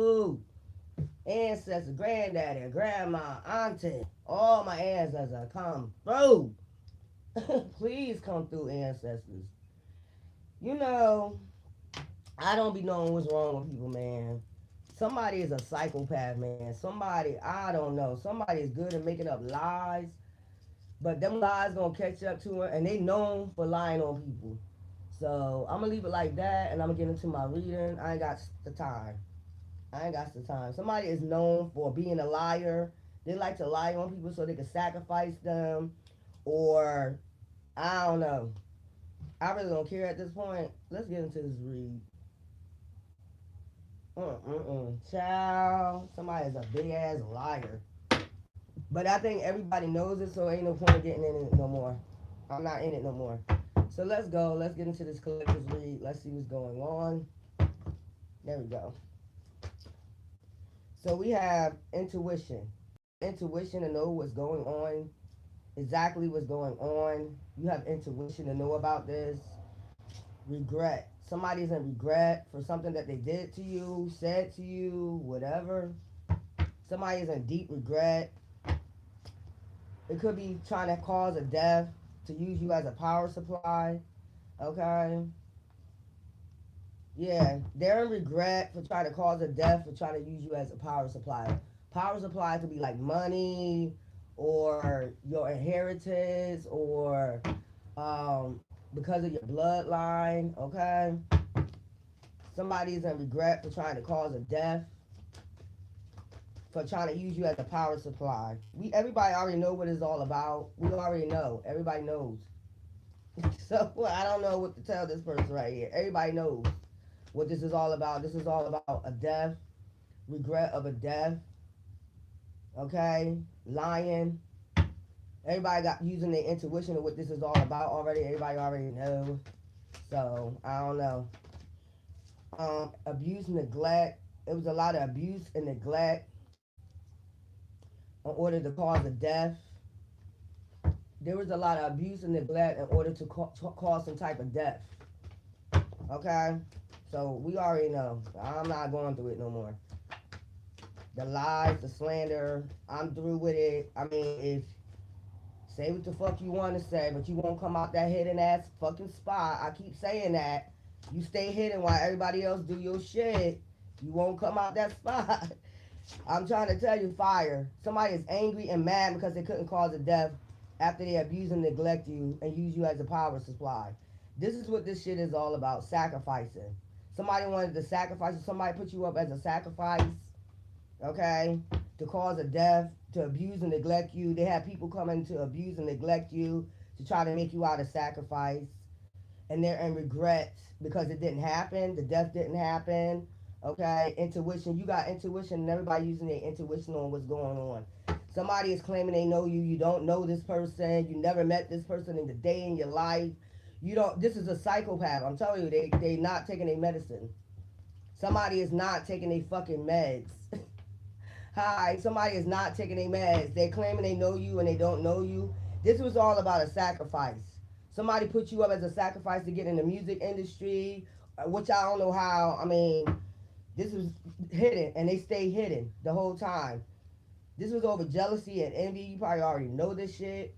through. Ancestors, granddaddy, grandma, auntie, all my ancestors come through. Please come through, ancestors. You know, I don't be knowing what's wrong with people, man. Somebody is a psychopath, man. Somebody, I don't know. Somebody is good at making up lies, but them lies gonna catch up to her, and they known for lying on people. So I'm gonna leave it like that, and I'm gonna get into my reading. I ain't got the time. I ain't got the time. Somebody is known for being a liar. They like to lie on people so they can sacrifice them, or I don't know. I really don't care at this point. Let's get into this read. Child, somebody is a big ass liar. But I think everybody knows it, so ain't no point of getting in it no more. I'm not in it no more. So let's go. Let's get into this collector's read. Let's see what's going on. There we go. So we have intuition. You have intuition to know what's going on, exactly what's going on. You have intuition to know about this. Regret. Somebody's in regret for something that they did to you, said to you, whatever. Somebody is in deep regret. It could be trying to cause a death to use you as a power supply. Okay? Yeah, they're in regret for trying to cause a death for trying to use you as a power supply. Power supply could be like money or your inheritance or because of your bloodline. Okay? Somebody's in regret for trying to cause a death for trying to use you as a power supply. We everybody already know what it's all about. We already know. Everybody knows. So I don't know what to tell this person right here. Everybody knows what this is all about. This is all about a death, regret of a death. Okay, lying. Everybody got using their intuition of what this is all about already. Everybody already knows. So I don't know. Abuse, neglect. It was a lot of abuse and neglect in order to cause a death. There was a lot of abuse and neglect in order to cause some type of death. Okay? So we already know. I'm not going through it no more. The lies, the slander, I'm through with it. I mean, if say what the fuck you want to say, but you won't come out that hidden ass fucking spot. I keep saying that. You stay hidden while everybody else do your shit. You won't come out that spot. I'm trying to tell you, fire. Somebody is angry and mad because they couldn't cause a death after they abuse and neglect you and use you as a power supply. This is what this shit is all about, sacrificing. Somebody wanted to sacrifice you. Somebody put you up as a sacrifice, okay, to cause a death, to abuse and neglect you. They have people coming to abuse and neglect you to try to make you out of sacrifice. And they're in regret because it didn't happen. The death didn't happen. Okay, intuition. You got intuition, and everybody using their intuition on what's going on. Somebody is claiming they know you. You don't know this person. You never met this person in the day in your life. You don't. This is a psychopath. I'm telling you, they not taking their medicine. Somebody is not taking their fucking meds. Hi, somebody is not taking their meds. They're claiming they know you and they don't know you. This was all about a sacrifice. Somebody put you up as a sacrifice to get in the music industry, which I don't know how. I mean, this was hidden, and they stay hidden the whole time. This was over jealousy and envy. You probably already know this shit.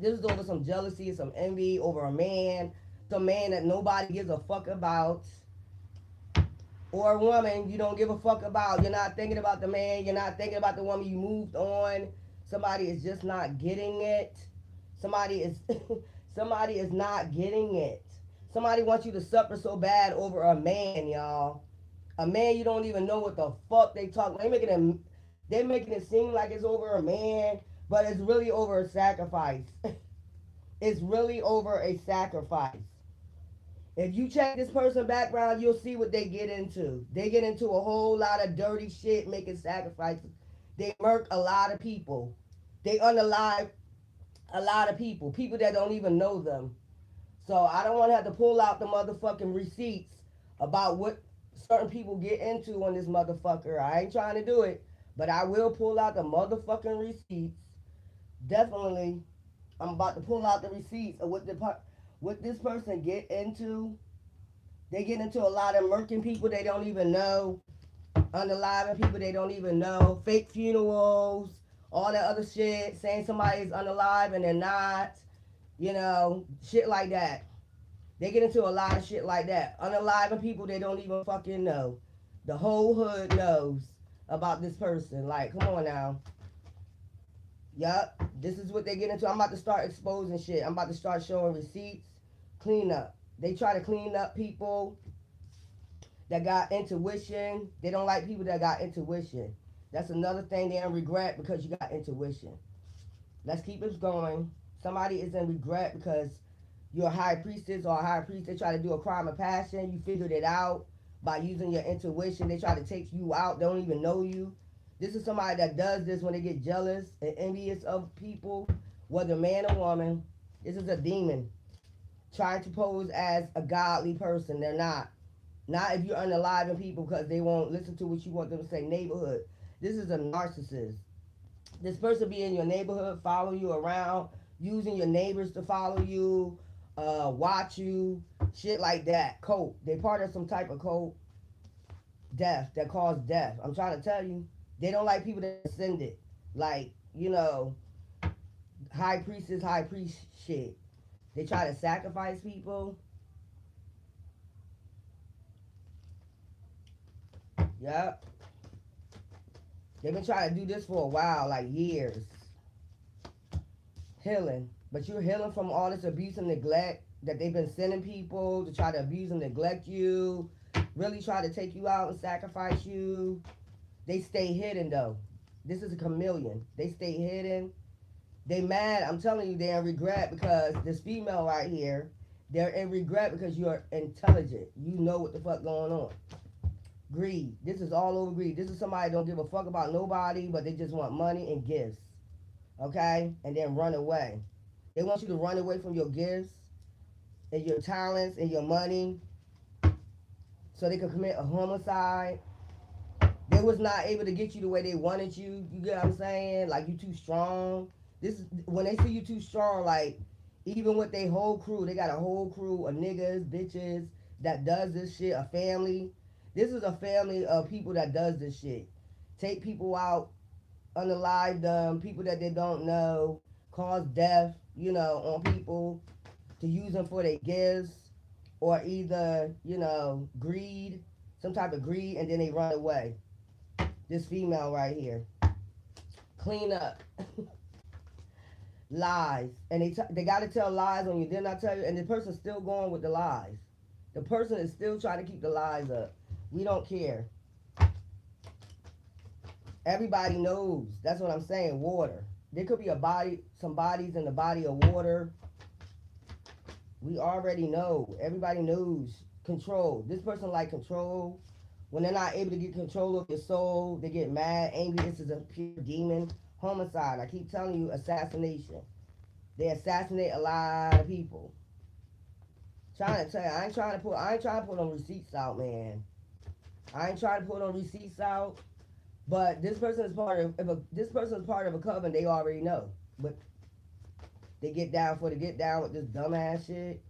This was over some jealousy and some envy over a man, some man that nobody gives a fuck about, or a woman you don't give a fuck about. You're not thinking about the man. You're not thinking about the woman. You moved on. Somebody is just not getting it. Somebody is somebody is not getting it. Somebody wants you to suffer so bad over a man, y'all. A man you don't even know what the fuck they talk. They're making it seem like it's over a man, but it's really over a sacrifice. It's really over a sacrifice. If you check this person's background, you'll see what they get into. They get into a whole lot of dirty shit making sacrifices. They murk a lot of people. They unalive a lot of people. People that don't even know them. So I don't want to have to pull out the motherfucking receipts about what certain people get into on this motherfucker. I ain't trying to do it. But I will pull out the motherfucking receipts. Definitely. I'm about to pull out the receipts of what this person get into. They get into a lot of murking people they don't even know. unaliving people they don't even know, fake funerals, all that other shit, saying somebody's unalive and they're not, you know, shit like that. They get into a lot of shit like that. Unaliving people they don't even fucking know. The whole hood knows about this person. Like, come on now. Yup, this is what they get into. I'm about to start exposing shit. I'm about to start showing receipts. Clean up. They try to clean up people that got intuition. They don't like people that got intuition. That's another thing they don't regret because you got intuition. Let's keep this going. Somebody is in regret because you're a high priestess or a high priest. They try to do a crime of passion. You figured it out by using your intuition. They try to take you out. They don't even know you. This is somebody that does this when they get jealous and envious of people, whether man or woman. This is a demon trying to pose as a godly person. They're not. Not if you're unaliving people because they won't listen to what you want them to say. Neighborhood. This is a narcissist. This person be in your neighborhood, follow you around, using your neighbors to follow you, watch you, shit like that. Cult. They part of some type of cult. Death that cause death. I'm trying to tell you. They don't like people that send it. Like, you know, high priestess, high priest shit. They try to sacrifice people. Yep. They've been trying to do this for a while, like years. Healing. But you're healing from all this abuse and neglect that they've been sending people to try to abuse and neglect you. Really try to take you out and sacrifice you. They stay hidden though. This is a chameleon. They stay hidden. They mad. I'm telling you, they're in regret because this female right here, they're in regret because you're intelligent. You know what the fuck going on. Greed. This is all over greed. This is somebody that don't give a fuck about nobody, but they just want money and gifts. Okay? And then run away. They want you to run away from your gifts and your talents and your money so they can commit a homicide. They was not able to get you the way they wanted you. You get what I'm saying? Like you too strong. This is when they see you too strong, like even with their whole crew, they got a whole crew of niggas, bitches that does this shit, a family. This is a family of people that does this shit. Take people out, unalive them, people that they don't know, cause death, you know, on people to use them for their gifts or either, you know, greed, some type of greed, and then they run away. This female right here. Clean up. Lies. And they got to tell lies on you. Didn't I tell you? And the person's still going with the lies. The person is still trying to keep the lies up. We don't care. Everybody knows. That's what I'm saying. Water. There could be some bodies in the body of water. We already know. Everybody knows. Control. This person like control. When they're not able to get control of your soul, they get mad, angry. This is a pure demon. Homicide. I keep telling you, assassination. They assassinate a lot of people. Trying to tell you, I ain't trying to put on receipts out, man. I ain't trying to put on receipts out. But this person is part of a coven, they already know. But they get down with this dumbass shit.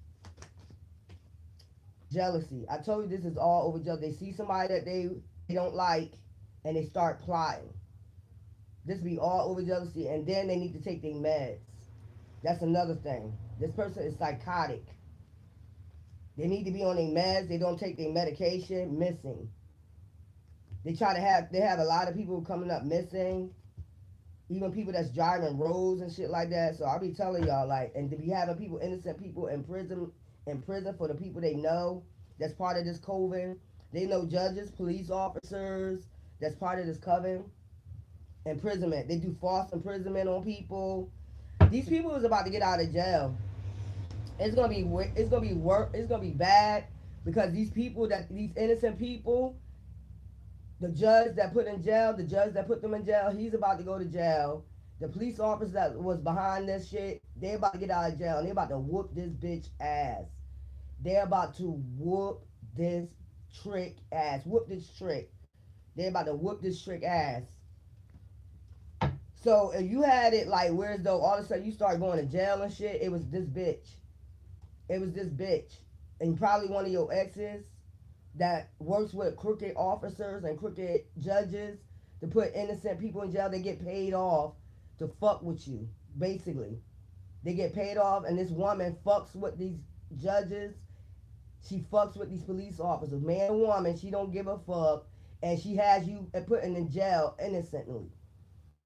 Jealousy. I told you this is all over jealousy. They see somebody that they don't like and they start plotting. This be all over jealousy, and then they need to take their meds. That's another thing. This person is psychotic. They need to be on their meds. They don't take their medication. Missing. They have a lot of people coming up missing. Even people that's driving roads and shit like that. So I'll be telling y'all, like, and to be having people, innocent people in prison for the people they know that's part of this coven. They know judges, police officers that's part of this coven. Imprisonment. They do false imprisonment on people. These people is about to get out of jail. It's gonna be bad because these innocent people, the judge that put them in jail, he's about to go to jail. The police officer that was behind this shit, they about to get out of jail and they about to whoop this bitch ass. They're about to whoop this trick ass. Whoop this trick. They're about to whoop this trick ass. So if you had it like where as though all of a sudden you start going to jail and shit, it was this bitch. And probably one of your exes that works with crooked officers and crooked judges to put innocent people in jail. They get paid off to fuck with you, basically. They get paid off, and this woman fucks with these judges. She fucks with these police officers, man and woman. She don't give a fuck, and she has you putting in jail innocently.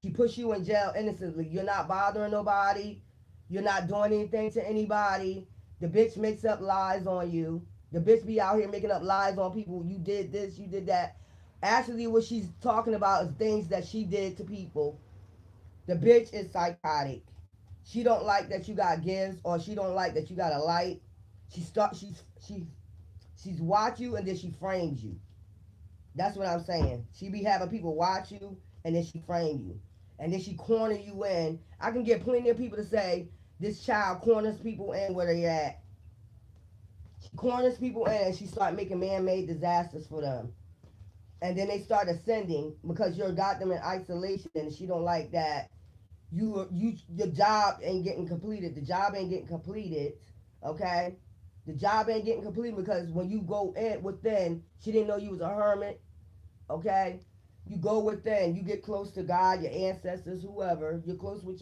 She puts you in jail innocently. You're not bothering nobody. You're not doing anything to anybody. The bitch makes up lies on you. The bitch be out here making up lies on people. You did this, you did that. Actually, what she's talking about is things that she did to people. The bitch is psychotic. She don't like that you got gifts, or she don't like that you got a light. She's watch you and then she frames you. That's what I'm saying. She be having people watch you and then she frame you. And then she corner you in. I can get plenty of people to say this child corners people in where they at. She corners people in and she start making man-made disasters for them. And then they start ascending because you're got them in isolation and she don't like that your job ain't getting completed. The job ain't getting completed. Okay? The job ain't getting completed because when you go in within, she didn't know you was a hermit. Okay? You go within, you get close to God, your ancestors, whoever. You're close with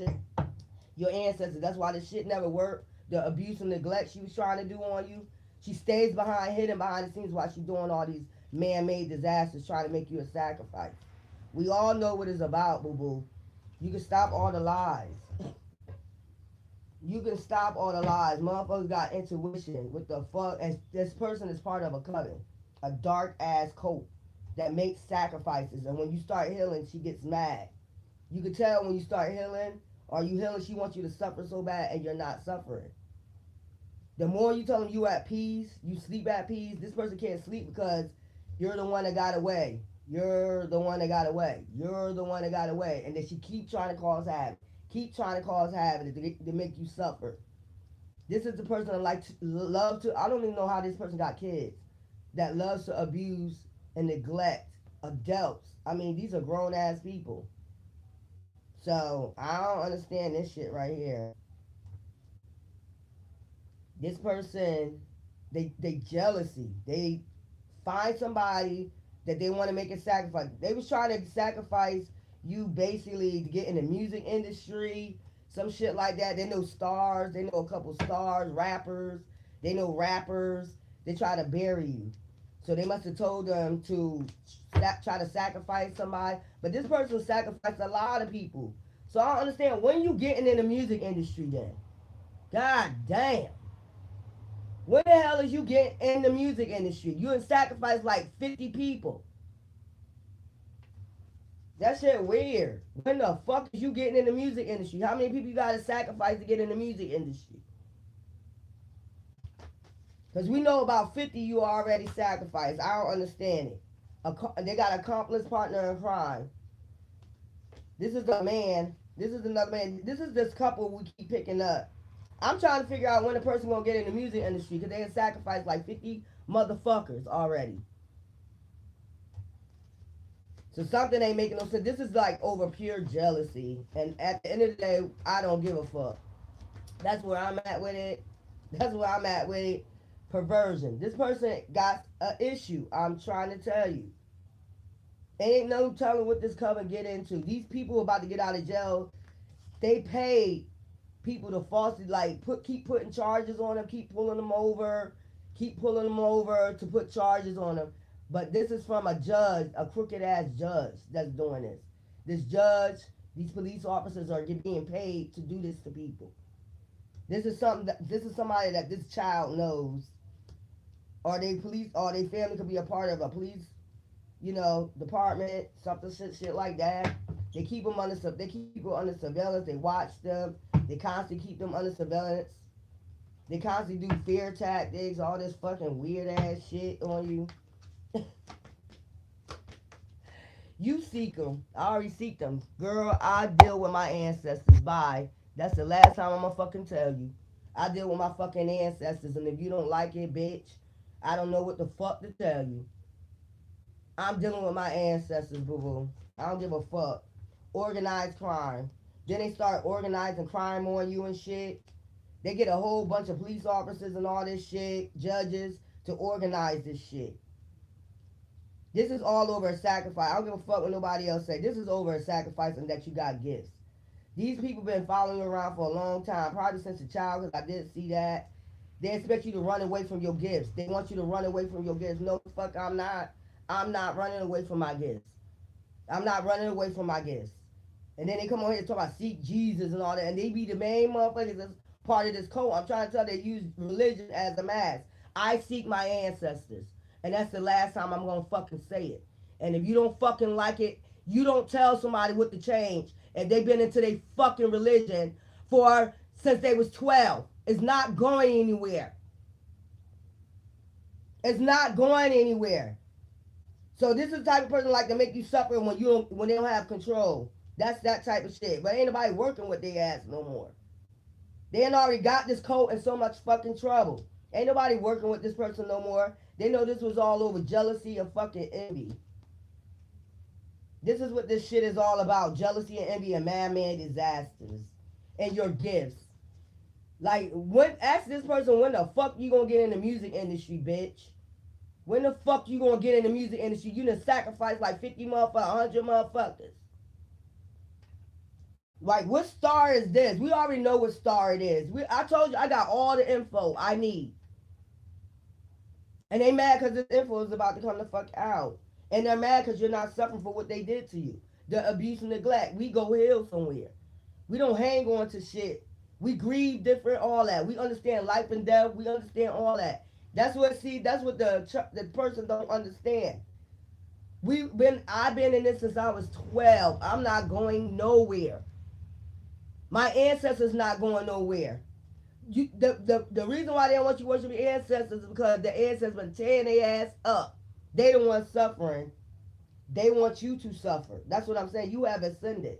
your ancestors. That's why this shit never worked. The abuse and neglect she was trying to do on you. She stays hidden behind the scenes while she's doing all these man-made disasters trying to make you a sacrifice. We all know what it's about, boo-boo. You can stop all the lies. You can stop all the lies. Motherfuckers got intuition. What the fuck? And this person is part of a coven. A dark ass cult that makes sacrifices. And when you start healing, she gets mad. You can tell when you start healing, or you healing, she wants you to suffer so bad and you're not suffering. The more you tell them you at peace, you sleep at peace, this person can't sleep because you're the one that got away. You're the one that got away. You're the one that got away. And then she keep trying to cause havoc. Keep trying to cause havoc to make you suffer. This is the person that love to, I don't even know how this person got kids, that loves to abuse and neglect adults. I mean, these are grown ass people. So I don't understand this shit right here. This person, they jealousy. They find somebody that they want to make a sacrifice. They was trying to sacrifice you basically to get in the music industry, some shit like that. They know stars. They know a couple stars, rappers. They know rappers. They try to bury you. So they must have told them to try to sacrifice somebody. But this person sacrificed a lot of people. So I don't understand when you getting in the music industry then. God damn. When the hell is you getting in the music industry? You have sacrificed like 50 people. That shit weird. When the fuck is you getting in the music industry? How many people you gotta sacrifice to get in the music industry? Because we know about 50 you already sacrificed. I don't understand it. They got accomplice partner in crime. This is a man. This is another man. This is this couple we keep picking up. I'm trying to figure out when the person gonna get in the music industry because they have sacrificed like 50 motherfuckers already. So something ain't making no sense. This is like over pure jealousy. And at the end of the day, I don't give a fuck. That's where I'm at with it. That's where I'm at with it. Perversion. This person got an issue. I'm trying to tell you. Ain't no telling what this coven get into. These people about to get out of jail. They paid people to falsely keep putting charges on them, keep pulling them over to put charges on them. But this is from a judge, a crooked ass judge that's doing this. This judge, these police officers are being paid to do this to people. This is somebody that this child knows, or they police, or they family could be a part of a police, department, something shit like that. They keep them under surveillance. They watch them. They constantly keep them under surveillance. They constantly do fear tactics, all this fucking weird ass shit on you. You seek them. I already seek them. Girl, I deal with my ancestors. Bye. That's the last time I'm gonna fucking tell you. I deal with my fucking ancestors, and if you don't like it, bitch, I don't know what the fuck to tell you. I'm dealing with my ancestors, boo-boo. I don't give a fuck. Organized crime. Then they start organizing crime on you and shit. They get a whole bunch of police officers and all this shit, judges, to organize this shit. This is all over a sacrifice. I don't give a fuck what nobody else say. This is over a sacrifice and that you got gifts. These people been following you around for a long time, probably since a child, because I did see that. They expect you to run away from your gifts. They want you to run away from your gifts. No, fuck, I'm not. I'm not running away from my gifts. I'm not running away from my gifts. And then they come on here and talk about seek Jesus and all that, and they be the main motherfuckers that's part of this cult. I'm trying to tell they use religion as a mask. I seek my ancestors. And that's the last time I'm gonna fucking say it. And if you don't fucking like it, you don't tell somebody what to change. And they've been into their fucking religion for since they was 12. It's not going anywhere. It's not going anywhere. So this is the type of person like to make you suffer when they don't have control. That's that type of shit. But ain't nobody working with their ass no more. They ain't already got this cult in so much fucking trouble. Ain't nobody working with this person no more. They know this was all over jealousy and fucking envy. This is what this shit is all about. Jealousy and envy and man-made disasters. And your gifts. Like, ask this person, when the fuck you gonna get in the music industry, bitch? When the fuck you gonna get in the music industry? You done sacrificed like 50 motherfuckers, 100 motherfuckers. Like, what star is this? We already know what star it is. I told you I got all the info I need. And they mad because this info is about to come the fuck out. And they're mad because you're not suffering for what they did to you. The abuse and neglect. We go heal somewhere. We don't hang on to shit. We grieve different, all that. We understand life and death. We understand all that. That's what the person don't understand. I've been in this since I was 12. I'm not going nowhere. My ancestors not going nowhere. The reason why they don't want you to worship your ancestors is because the ancestors been tearing their ass up. They the ones suffering. They want you to suffer. That's what I'm saying. You have ascended.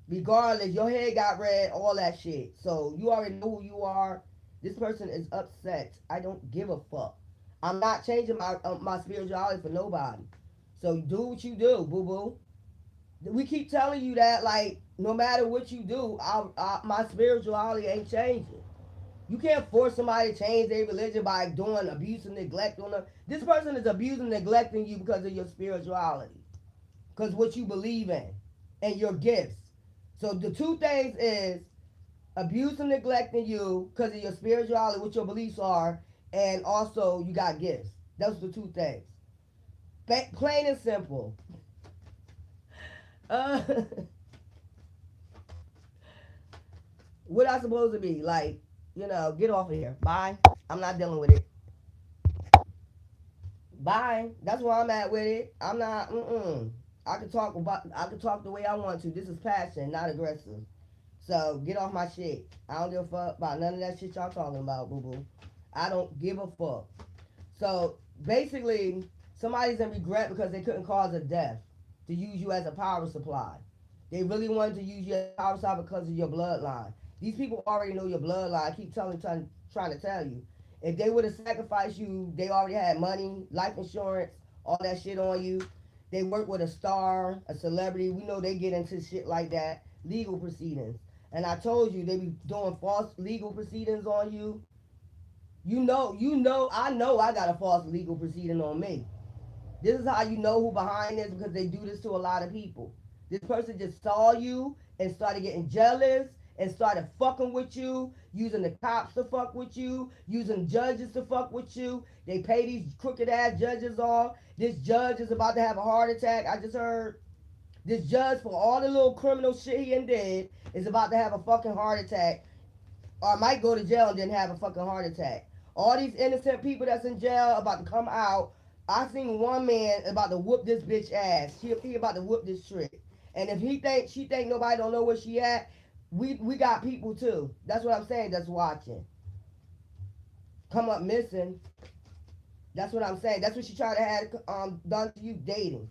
Regardless, your head got red, all that shit. So you already know who you are. This person is upset. I don't give a fuck. I'm not changing my spirituality for nobody. So do what you do, boo-boo. We keep telling you that, like, no matter what you do, my spirituality ain't changing. You can't force somebody to change their religion by doing abuse and neglect on them. This person is abusing and neglecting you because of your spirituality. Because what you believe in and your gifts. So the two things is abuse and neglecting you because of your spirituality, what your beliefs are, and also you got gifts. Those are the two things. Plain and simple. What I supposed to be? Like, get off of here. Bye. I'm not dealing with it. Bye. That's where I'm at with it. I'm not, I can talk the way I want to. This is passion, not aggressive. So get off my shit. I don't give a fuck about none of that shit y'all talking about, boo-boo. I don't give a fuck. So basically, somebody's in regret because they couldn't cause a death to use you as a power supply. They really wanted to use you as a power supply because of your bloodline. These people already know your bloodline. I keep trying to tell you. If they would have sacrificed you, they already had money, life insurance, all that shit on you. They work with a star, a celebrity. We know they get into shit like that. Legal proceedings. And I told you, they be doing false legal proceedings on you. I know I got a false legal proceeding on me. This is how you know who behind this, because they do this to a lot of people. This person just saw you and started getting jealous and started fucking with you, using the cops to fuck with you, using judges to fuck with you. They pay these crooked ass judges off. This judge is about to have a heart attack. I just heard this judge, for all the little criminal shit he did, is about to have a fucking heart attack, or might go to jail and then have a fucking heart attack. All these innocent people that's in jail about to come out. I seen one man about to whoop this bitch ass. He about to whoop this trick. And if she think nobody don't know where she at, we got people too. That's what I'm saying, that's watching. Come up missing. That's what I'm saying. That's what she tried to have done to you, dating.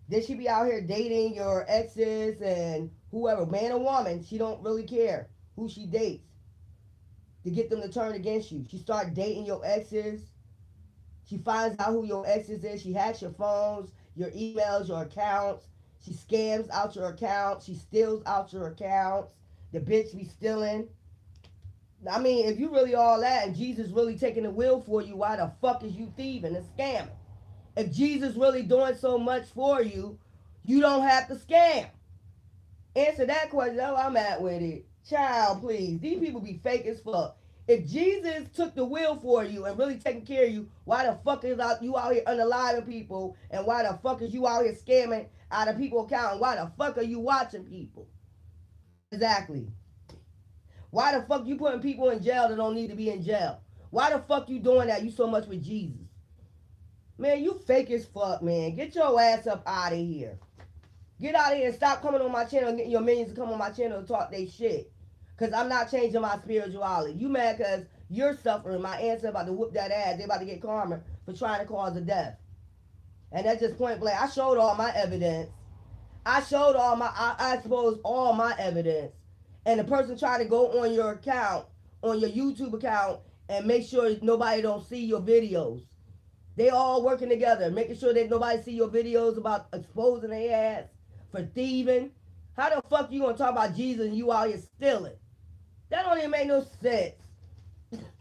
Then she be out here dating your exes and whoever, man or woman. She don't really care who she dates to get them to turn against you. She start dating your exes. She finds out who your exes is. She hacks your phones, your emails, your accounts. She scams out your accounts. She steals out your accounts. The bitch be stealing. I mean, if you really all that and Jesus really taking the wheel for you, why the fuck is you thieving and scamming? If Jesus really doing so much for you, you don't have to scam. Answer that question. That's where I'm at with it. Child, please. These people be fake as fuck. If Jesus took the wheel for you and really taking care of you, why the fuck is you out here unaliving people? And why the fuck is you out here scamming out of people's account? And why the fuck are you watching people? Exactly. Why the fuck you putting people in jail that don't need to be in jail? Why the fuck you doing that? You so much with Jesus. Man, you fake as fuck, man. Get your ass up out of here. Get out of here and stop coming on my channel and getting your minions to come on my channel and talk they shit. Because I'm not changing my spirituality. You mad because you're suffering. My ancestors about to whoop that ass. They about to get karma for trying to cause a death. And that's just point blank. I showed all my evidence. I exposed all my evidence. And the person trying to go on your account, on your YouTube account, and make sure nobody don't see your videos. They all working together, making sure that nobody see your videos about exposing their ass for thieving. How the fuck you gonna talk about Jesus and you out here stealing? That don't even make no sense.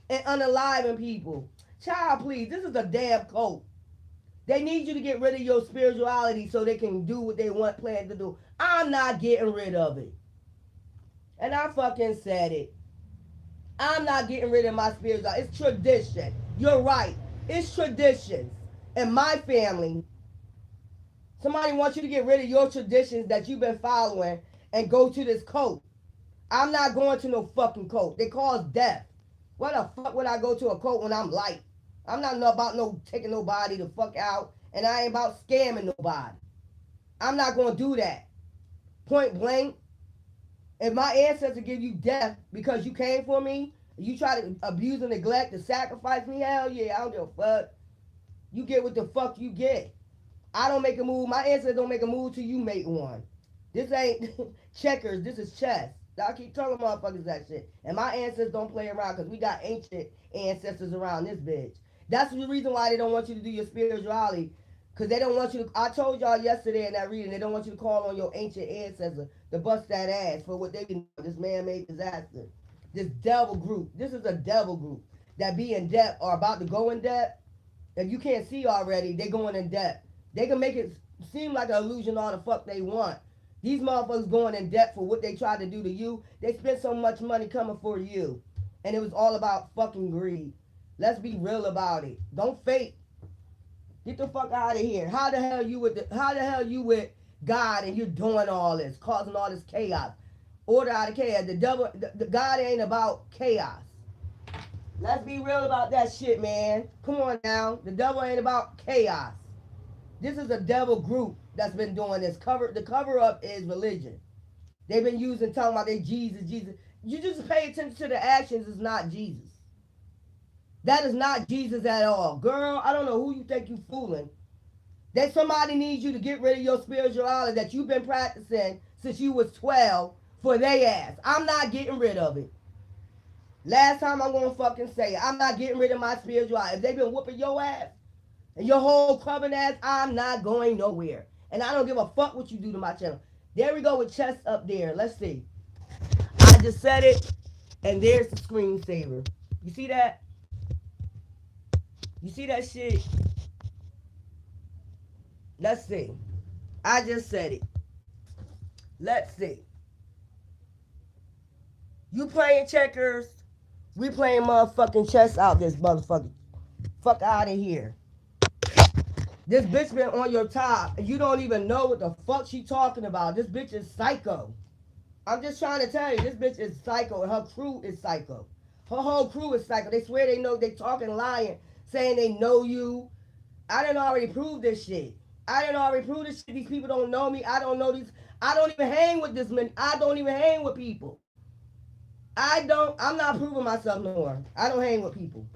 And unaliving people. Child, please, this is a damn cult. They need you to get rid of your spirituality so they can do what they want planned to do. I'm not getting rid of it. And I fucking said it. I'm not getting rid of my spirituality. It's tradition. You're right. It's traditions. In my family, somebody wants you to get rid of your traditions that you've been following and go to this cult. I'm not going to no fucking cult. They cause death. Why the fuck would I go to a cult when I'm light? I'm not about no taking nobody the fuck out, and I ain't about scamming nobody. I'm not going to do that. Point blank. If my ancestors give you death because you came for me, you try to abuse and neglect to sacrifice me, hell yeah, I don't give a fuck. You get what the fuck you get. I don't make a move. My ancestors don't make a move till you make one. This ain't checkers. This is chess. I keep telling motherfuckers that shit. And my ancestors don't play around because we got ancient ancestors around this bitch. That's the reason why they don't want you to do your spirituality. Because they don't want you to, I told y'all yesterday in that reading, they don't want you to call on your ancient ancestors to bust that ass for what they do, this man-made disaster. This devil group. This is a devil group that be in debt or about to go in debt. If you can't see already, they going in debt. They can make it seem like an illusion all the fuck they want. These motherfuckers going in debt for what they tried to do to you. They spent so much money coming for you. And it was all about fucking greed. Let's be real about it. Don't fake. Get the fuck out of here. How the hell you with God and you're doing all this, causing all this chaos? Order out of chaos. The devil, the God ain't about chaos. Let's be real about that shit, man. Come on now. The devil ain't about chaos. This is a devil group that's been doing this. The cover up is religion. They've been talking about they Jesus. You just pay attention to the actions. It's not Jesus. That is not Jesus at all. Girl, I don't know who you think you fooling. That somebody needs you to get rid of your spirituality that you've been practicing since you was 12 for they ass. I'm not getting rid of it. Last time I'm going to fucking say it. I'm not getting rid of my spirituality. If they've been whooping your ass and your whole clubbing ass, I'm not going nowhere. And I don't give a fuck what you do to my channel. There we go with chest up there. Let's see. I just said it, and there's the screensaver. You see that? You see that shit? Let's see. I just said it. Let's see. You playing checkers? We playing motherfucking chess out this motherfucker. Fuck out of here. This bitch been on your top and you don't even know what the fuck she talking about. This bitch is psycho. I'm just trying to tell you, this bitch is psycho and her crew is psycho. Her whole crew is psycho. They swear they know, they talking lying, saying they know you. I didn't already prove this shit. These people don't know me. I don't know these. I don't even hang with this man. I don't even hang with people. I'm not proving myself no more. I don't hang with people.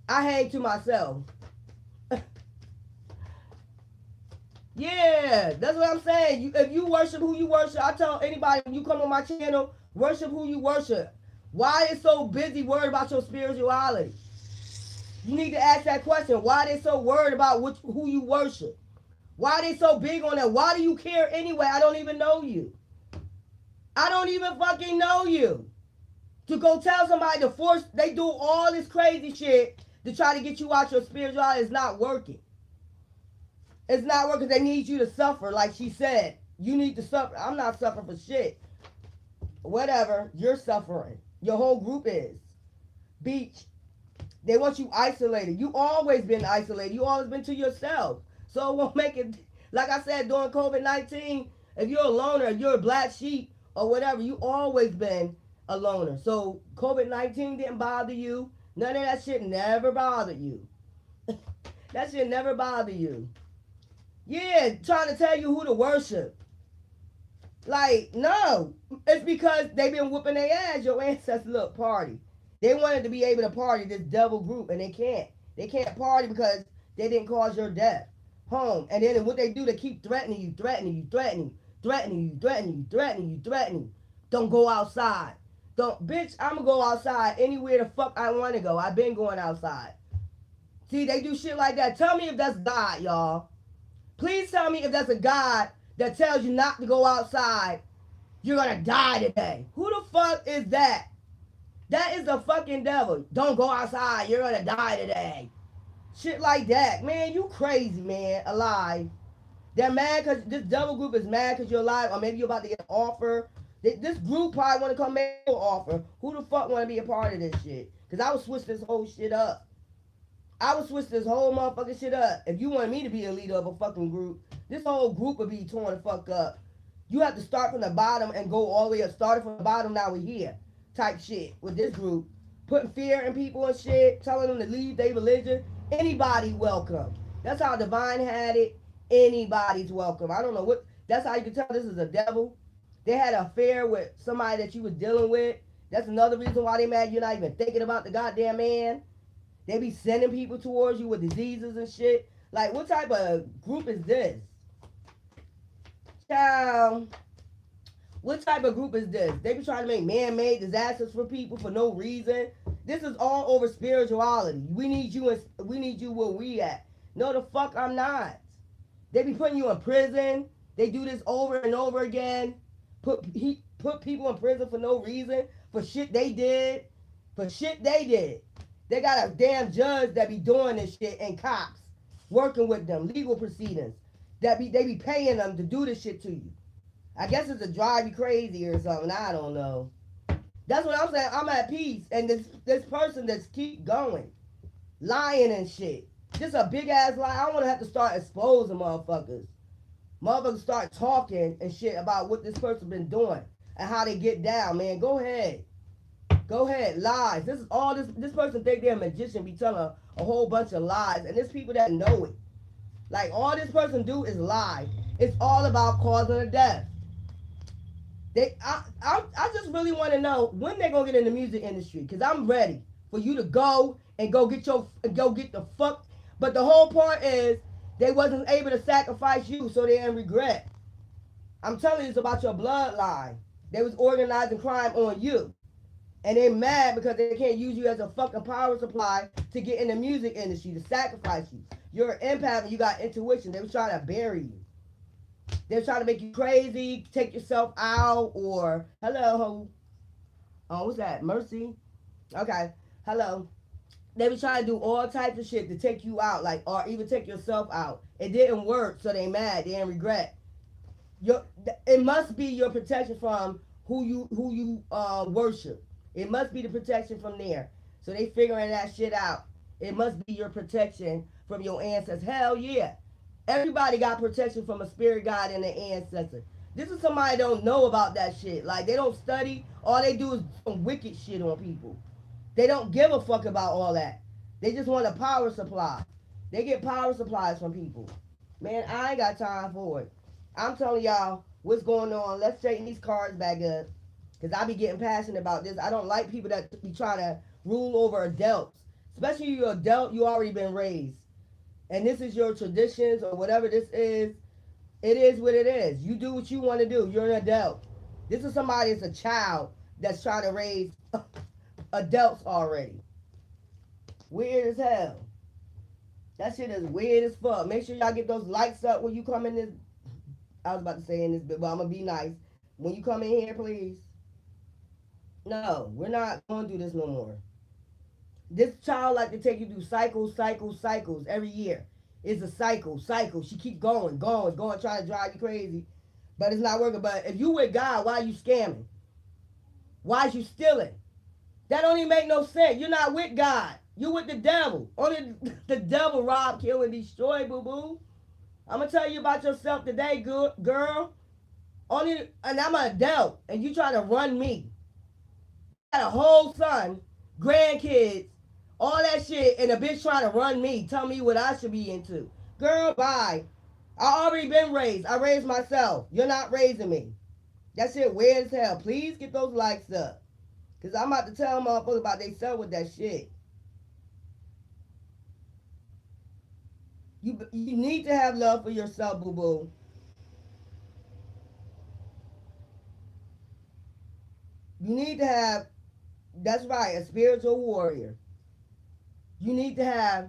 I hang to myself. Yeah, that's what I'm saying. If you worship who you worship, I tell anybody when you come on my channel, worship who you worship. Why is so busy worried about your spirituality? You need to ask that question. Why they so worried about who you worship? Why they so big on that? Why do you care anyway? I don't even know you. I don't even fucking know you. To go tell somebody to force, they do all this crazy shit to try to get you out your spirituality is not working. It's not working. They need you to suffer, like she said. You need to suffer. I'm not suffering for shit. Whatever, you're suffering. Your whole group is. Beach. They want you isolated. You always been isolated. You always been to yourself. So it won't make it. Like I said, during COVID-19, if you're a loner, if you're a black sheep or whatever, you always been a loner. So COVID-19 didn't bother you. None of that shit never bothered you. That shit never bothered you. Yeah, trying to tell you who to worship. Like, no. It's because they've been whooping their ass. Your ancestors, look, party. They wanted to be able to party, this devil group, and they can't. They can't party because they didn't cause your death. Home. And then what they do, they keep threatening you, threatening you, threatening you, threatening you, threatening you, threatening you, threatening you. Don't go outside. Don't, bitch, I'm gonna go outside anywhere the fuck I want to go. I've been going outside. See, they do shit like that. Tell me if that's God, y'all. Please tell me if that's a God that tells you not to go outside. You're gonna die today. Who the fuck is that? That is the fucking devil. Don't go outside. You're gonna die today. Shit like that. Man, you crazy, man. Alive. They're mad because this devil group is mad because you're alive, or maybe you're about to get an offer. This group probably want to come make you an offer. Who the fuck want to be a part of this shit? Because I would switch this whole shit up. I would switch this whole motherfucking shit up. If you wanted me to be a leader of a fucking group, this whole group would be torn the fuck up. You have to start from the bottom and go all the way up. Started from the bottom, now we're here. Type shit with this group. Putting fear in people and shit. Telling them to leave their religion. Anybody welcome. That's how Divine had it. Anybody's welcome. I don't know what. That's how you can tell this is a devil. They had an affair with somebody that you was dealing with. That's another reason why they mad you're not even thinking about the goddamn man. They be sending people towards you with diseases and shit. Like, what type of group is this? Child, what type of group is this? They be trying to make man-made disasters for people for no reason. This is all over spirituality. We need you where we at. No, the fuck I'm not. They be putting you in prison. They do this over and over again. Put people in prison for no reason. For shit they did. For shit they did. They got a damn judge that be doing this shit and cops working with them, legal proceedings. They be paying them to do this shit to you. I guess it's to drive you crazy or something. I don't know. That's what I'm saying. I'm at peace. And this person that's keep going. Lying and shit. Just a big ass lie. I want to have to start exposing motherfuckers. Motherfuckers start talking and shit about what this person been doing and how they get down, man. Go ahead. Go ahead. Lies. This is all this person think they're a magician, be telling a whole bunch of lies. And there's people that know it. Like, all this person do is lie. It's all about causing a death. I just really want to know when they're gonna get in the music industry, because I'm ready for you to go and go get the fuck. But the whole part is they wasn't able to sacrifice you, so they're in regret. I'm telling you, it's about your bloodline. They was organizing crime on you, and they're mad because they can't use you as a fucking power supply to get in the music industry, to sacrifice you. You're an empath and you got intuition. They was trying to bury you. They're trying to make you crazy, take yourself out, or hello. Oh, what's that? Mercy? Okay. Hello. They be trying to do all types of shit to take you out, like, or even take yourself out. It didn't work, so they mad. They in regret. It must be your protection from who you worship. It must be the protection from there. So they figuring that shit out. It must be your protection from your ancestors. Hell yeah. Everybody got protection from a spirit guide and an ancestor. This is somebody don't know about that shit. Like, they don't study. All they do is some wicked shit on people. They don't give a fuck about all that. They just want a power supply. They get power supplies from people. Man, I ain't got time for it. I'm telling y'all what's going on. Let's straighten these cards back up. Because I be getting passionate about this. I don't like people that be trying to rule over adults. Especially you're an adult, you already been raised. And this is your traditions or whatever this is. It is what it is. You do what you want to do. You're an adult. This is somebody that's a child that's trying to raise adults already. Weird as hell. That shit is weird as fuck. Make sure y'all get those lights up when you come in this. I was about to say in this bit, but I'm going to be nice. When you come in here, please. No, we're not going to do this no more. This child like to take you through cycles every year. It's a cycle. She keep going, trying to drive you crazy. But it's not working. But if you with God, why are you scamming? Why is you stealing? That don't even make no sense. You're not with God. You with the devil. Only the devil rob, kill, and destroy, boo-boo. I'm going to tell you about yourself today, good girl. And I'm an adult, and you trying to run me. You got a whole son, grandkids, all that shit, and a bitch trying to run me. Tell me what I should be into. Girl, bye. I already been raised. I raised myself. You're not raising me. That shit weird as hell. Please get those likes up. Because I'm about to tell motherfuckers about they self with that shit. You need to have love for yourself, boo-boo. You need to have, that's right, a spiritual warrior. You need to have,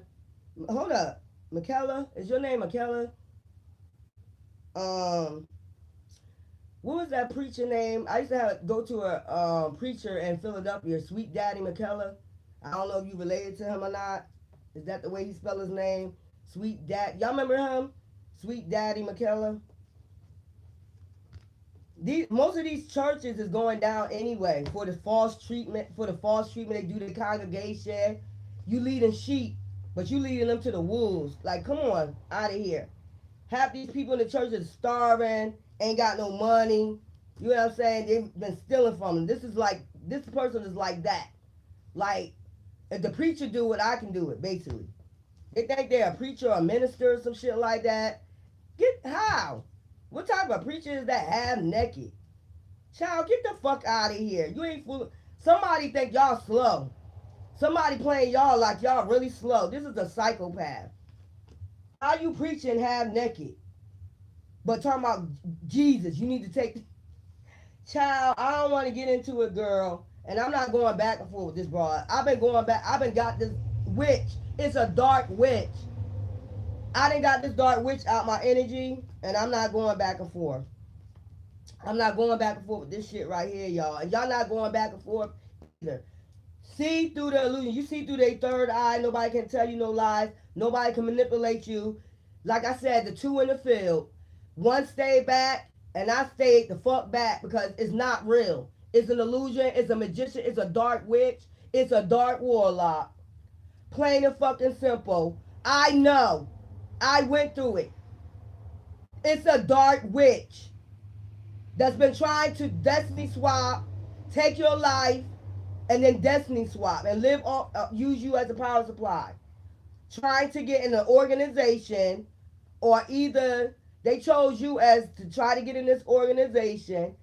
hold up, Michaela, is your name Michaela? What was that preacher name? I used to go to a preacher in Philadelphia, Sweet Daddy McKellar. I don't know if you related to him or not. Is that the way he spelled his name? Sweet Dad. Y'all remember him? Sweet Daddy McKellar. Most of these churches is going down anyway for the false treatment. They do the congregation. You leading sheep, but you leading them to the wolves. Like, come on, out of here. Half these people in the church is starving, ain't got no money. You know what I'm saying? They've been stealing from them. This person is like that. Like, if the preacher do it, I can do it, basically. They think they're a preacher or a minister or some shit like that. How? What type of preacher is that half naked? Child, get the fuck out of here. You ain't fool. Somebody think y'all slow. Somebody playing y'all like y'all really slow. This is a psychopath. How you preaching half naked? But talking about Jesus, you need to take... Child, I don't want to get into it, girl. And I'm not going back and forth with this broad. I've been got this witch. It's a dark witch. I done got this dark witch out my energy, and I'm not going back and forth. I'm not going back and forth with this shit right here, y'all. And y'all not going back and forth either. See through the illusion. You see through their third eye. Nobody can tell you no lies. Nobody can manipulate you. Like I said, the two in the field. One stayed back, and I stayed the fuck back because it's not real. It's an illusion. It's a magician. It's a dark witch. It's a dark warlock. Plain and fucking simple. I know. I went through it. It's a dark witch that's been trying to destiny swap, take your life, and then destiny swap and use you as a power supply. Trying to get in an organization, or either they chose you as to try to get in this organization.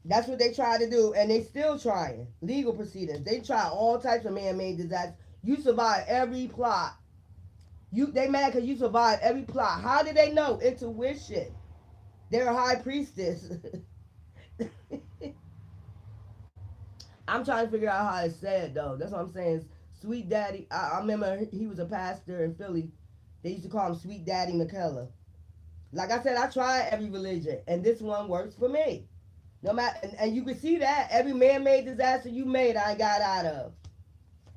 That's what they try to do, and they still trying. Legal proceedings. They try all types of man-made disasters. You survive every plot. They mad because you survived every plot. How did they know? Intuition. They're a high priestess. I'm trying to figure out how it's said, though. That's what I'm saying. Sweet Daddy. I remember he was a pastor in Philly. They used to call him Sweet Daddy McKellar. Like I said, I tried every religion, and this one works for me. No matter, and you can see that every man-made disaster you made, I got out of.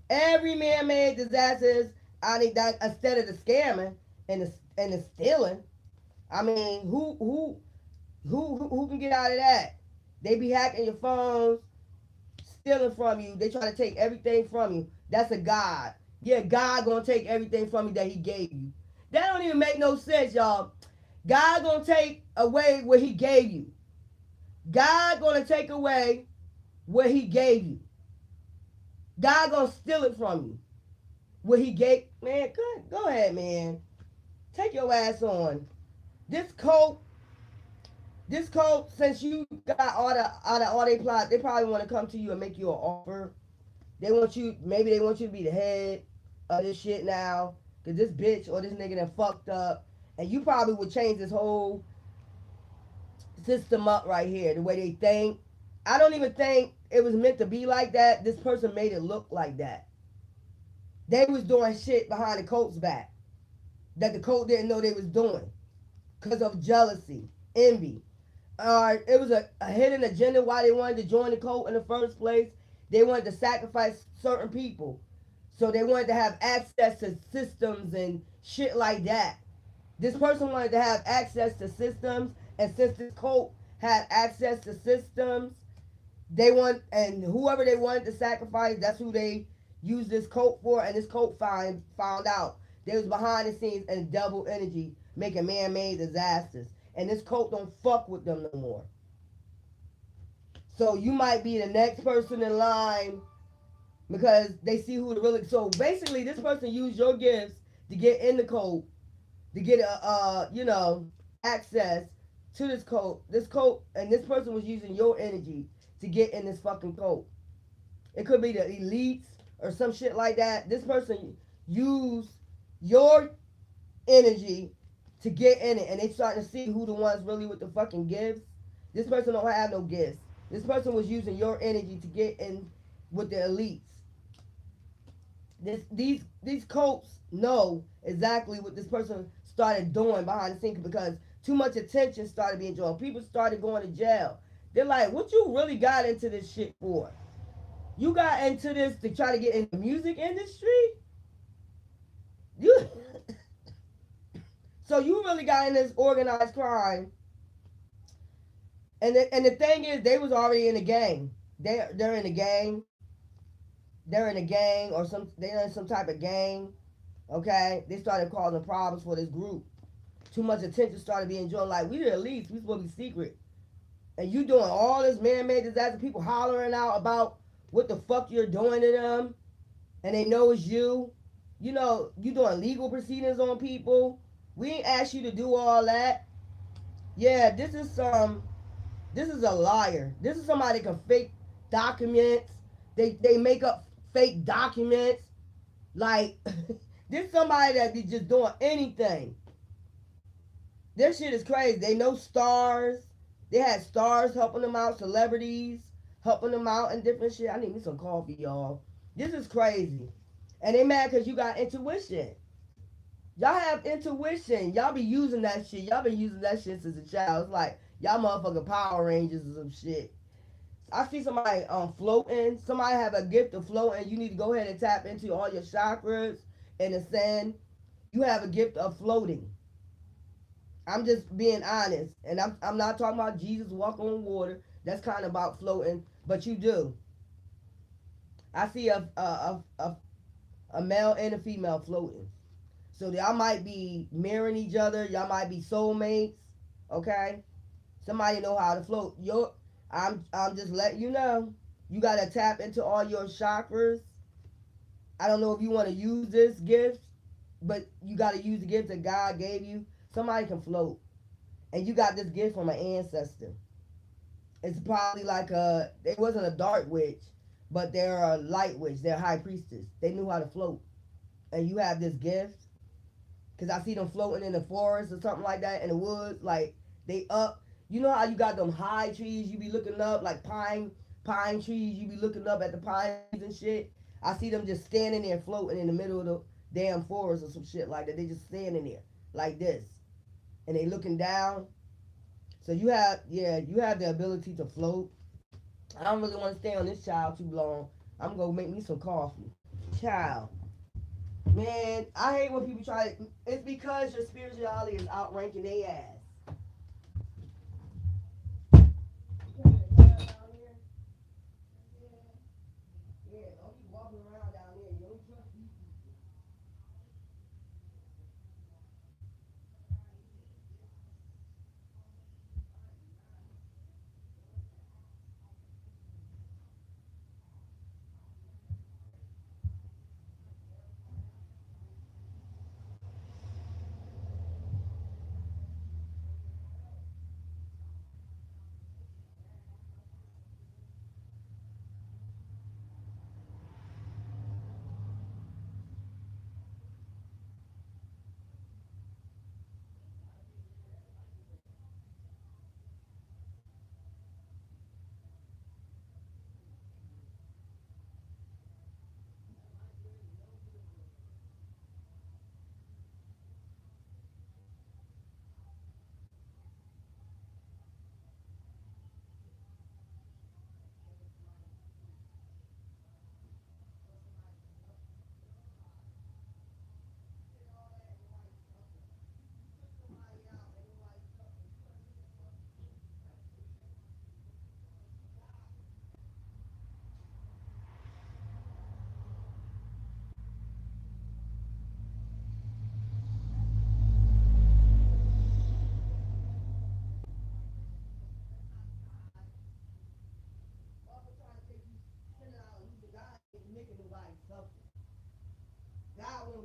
Every man-made disasters, instead of the scamming and the stealing. I mean, who can get out of that? They be hacking your phones, stealing from you. They try to take everything from you. That's a God. Yeah, God gonna take everything from you that he gave you. That don't even make no sense, y'all. God gonna take away what he gave you. God gonna take away what he gave you. God gonna steal it from you. What he gave, man, go ahead, man. Take your ass on. This cult, since you got all they plot, they probably want to come to you and make you an offer. Maybe they want you to be the head of this shit now. Cause this bitch or this nigga done fucked up. And you probably would change this whole system up right here, the way they think. I don't even think it was meant to be like that. This person made it look like that. They was doing shit behind the cult's back that the cult didn't know they was doing because of jealousy, envy. It was a hidden agenda why they wanted to join the cult in the first place. They wanted to sacrifice certain people So they wanted to have access to systems and shit like that. This person wanted to have access to systems, and since this cult had access to systems, they want, and whoever they wanted to sacrifice, that's who they used this cult for. And this cult found out they was behind the scenes and double energy making man-made disasters. And this cult don't fuck with them no more. So you might be the next person in line because they see who the really. So basically, this person used your gifts to get in the cult, to get access to this cult. This cult, and this person was using your energy to get in this fucking cult. It could be the elites or some shit like that. This person used your energy to get in it, and they starting to see who the ones really with the fucking gifts. This person don't have no gifts. This person was using your energy to get in with the elites. These cults know exactly what this person started doing behind the scenes because too much attention started being drawn. People started going to jail. They're like, what you really got into this shit for? You got into this to try to get in the music industry? You So you really got in this organized crime. And the thing is, they was already in the gang. They're in the gang. They're in a gang or they're in some type of gang. Okay? They started causing problems for this group. Too much attention started being drawn. Like, we the elites, we supposed to be secret. And you doing all this man-made disaster, people hollering out about what the fuck you're doing to them, and they know it's you. You know, you doing legal proceedings on people. We ain't asked you to do all that. Yeah, this is a liar. This is somebody that can fake documents. They make up fake documents. Like this somebody that be just doing anything. This shit is crazy. They know stars. They had stars helping them out, celebrities helping them out and different shit. I need me some coffee, y'all. This is crazy. And they mad because you got intuition. Y'all have intuition. Y'all be using that shit. Y'all been using that shit since a child. It's like y'all motherfucking Power Rangers or some shit. I see somebody floating. Somebody have a gift of floating. You need to go ahead and tap into all your chakras and ascend. You have a gift of floating. I'm just being honest, and I'm not talking about Jesus walking on water. That's kind of about floating, but you do. I see a male and a female floating. So y'all might be mirroring each other. Y'all might be soulmates. Okay, somebody know how to float. I'm just letting you know. You gotta tap into all your chakras. I don't know if you want to use this gift, but you gotta use the gift that God gave you. Somebody can float, and you got this gift from an ancestor. It's probably like it wasn't a dark witch, but they're a light witch. They're a high priestess. They knew how to float, and you have this gift. Cause I see them floating in the forest or something like that in the woods, like they up. You know how you got them high trees? You be looking up like pine trees. You be looking up at the pine trees and shit. I see them just standing there floating in the middle of the damn forest or some shit like that. They just standing there like this, and they looking down. So you have the ability to float. I don't really want to stay on this child too long. I'm gonna make me some coffee. Child. Man, I hate when people try to. It's because your spirituality is outranking their ass. Yeah, don't be walking around down there. You don't trust these people.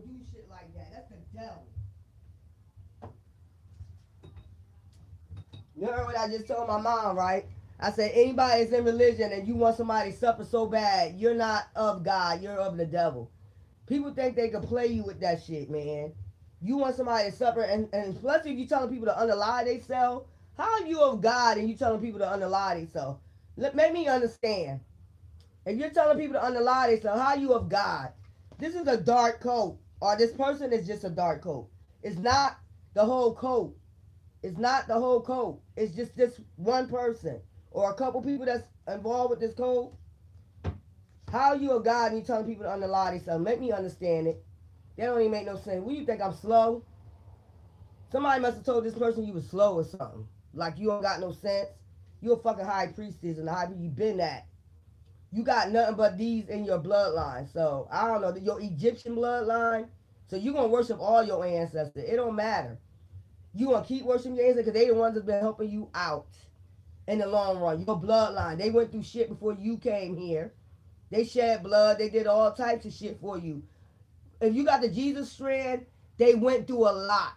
don't do shit like that. That's the devil. You heard what I just told my mom, right? I said, anybody that's in religion and you want somebody to suffer so bad, you're not of God, you're of the devil. People think they can play you with that shit, man. You want somebody to suffer, and especially if you're telling people to unalive themselves, how are you of God and you telling people to unalive themselves? Make me understand. If you're telling people to unalive themselves, how are you of God? This is a dark coat, or this person is just a dark coat. It's not the whole coat. It's not the whole coat. It's just this one person or a couple people that's involved with this code. How are you a God and you telling people to unalive themselves? Make me understand it. That don't even make no sense. What do you think, I'm slow? Somebody must have told this person you was slow or something. Like you don't got no sense. You a fucking high priestess, and the high priest you been at. You got nothing but these in your bloodline. So I don't know, your Egyptian bloodline. So you gonna worship all your ancestors. It don't matter. You gonna keep worshiping your ancestors because they the ones that's been helping you out in the long run. Your bloodline. They went through shit before you came here. They shed blood. They did all types of shit for you. If you got the Jesus strand, they went through a lot.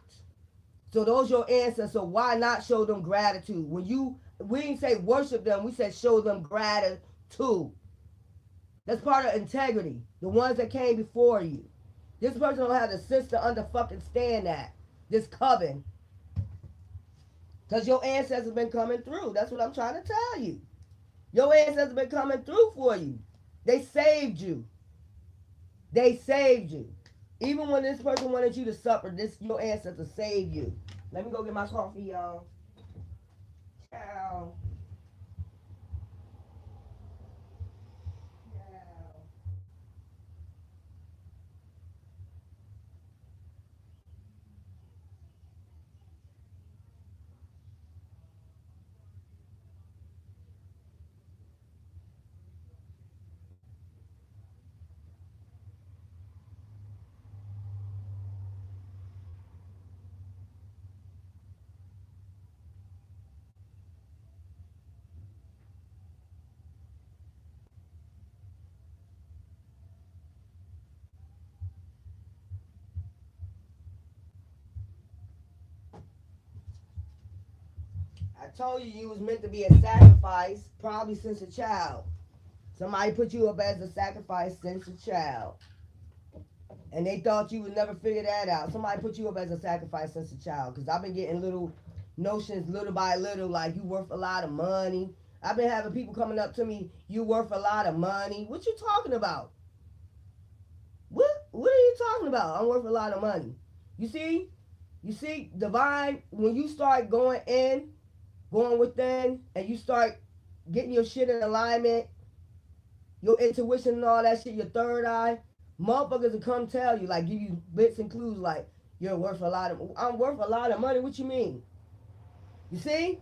So those your ancestors. So why not show them gratitude? We didn't say worship them. We said show them gratitude. That's part of integrity. The ones that came before you. This person don't have the sense to understand that. This coven. Because your ancestors been coming through. That's what I'm trying to tell you. Your ancestors been coming through for you. They saved you. They saved you. Even when this person wanted you to suffer, your ancestors saved you. Let me go get my coffee, y'all. Ciao. I told you was meant to be a sacrifice, probably since a child. Somebody put you up as a sacrifice since a child. And they thought you would never figure that out. Somebody put you up as a sacrifice since a child. Because I've been getting little notions little by little, like you worth a lot of money. I've been having people coming up to me, you worth a lot of money. What you talking about? What are you talking about? I'm worth a lot of money. You see, divine, when you start going within, and you start getting your shit in alignment, your intuition and all that shit, your third eye, motherfuckers will come tell you, like give you bits and clues, like I'm worth a lot of money. What you mean? You see?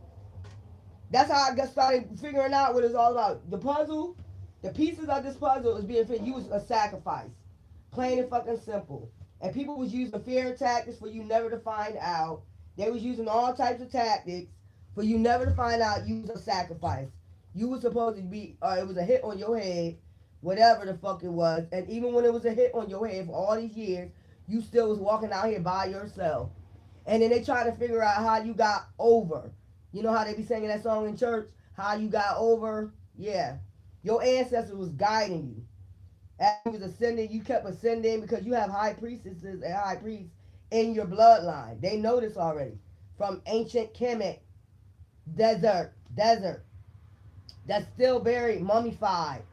That's how I got started figuring out what it's all about. The puzzle, the pieces of this puzzle is being fit. You was a sacrifice. Plain and fucking simple. And people was using fear tactics for you never to find out. They was using all types of tactics for you never to find out you was a sacrifice. You was supposed to be, it was a hit on your head, whatever the fuck it was. And even when it was a hit on your head for all these years, you still was walking out here by yourself. And then they try to figure out how you got over. You know how they be singing that song in church? How you got over? Yeah. Your ancestors was guiding you. As you was ascending, you kept ascending because you have high priestesses and high priests in your bloodline. They know this already. From ancient Kemet, desert, that's still buried, mummified.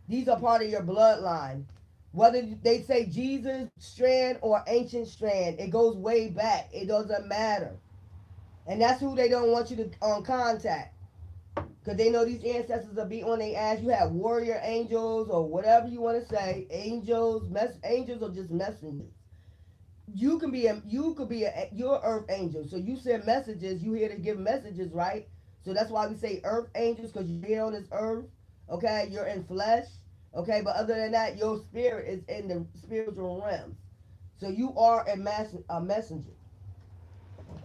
These are part of your bloodline. Whether they say Jesus strand or ancient strand, it goes way back. It doesn't matter. And that's who they don't want you to contact. Because they know these ancestors will be on their ass. You have warrior angels or whatever you want to say. Angels are just messengers. You could be your earth angel. So you send messages. You here to give messages, right? So that's why we say earth angels, because you're here on this earth. Okay, you're in flesh. Okay, but other than that, your spirit is in the spiritual realms. So you are a messenger.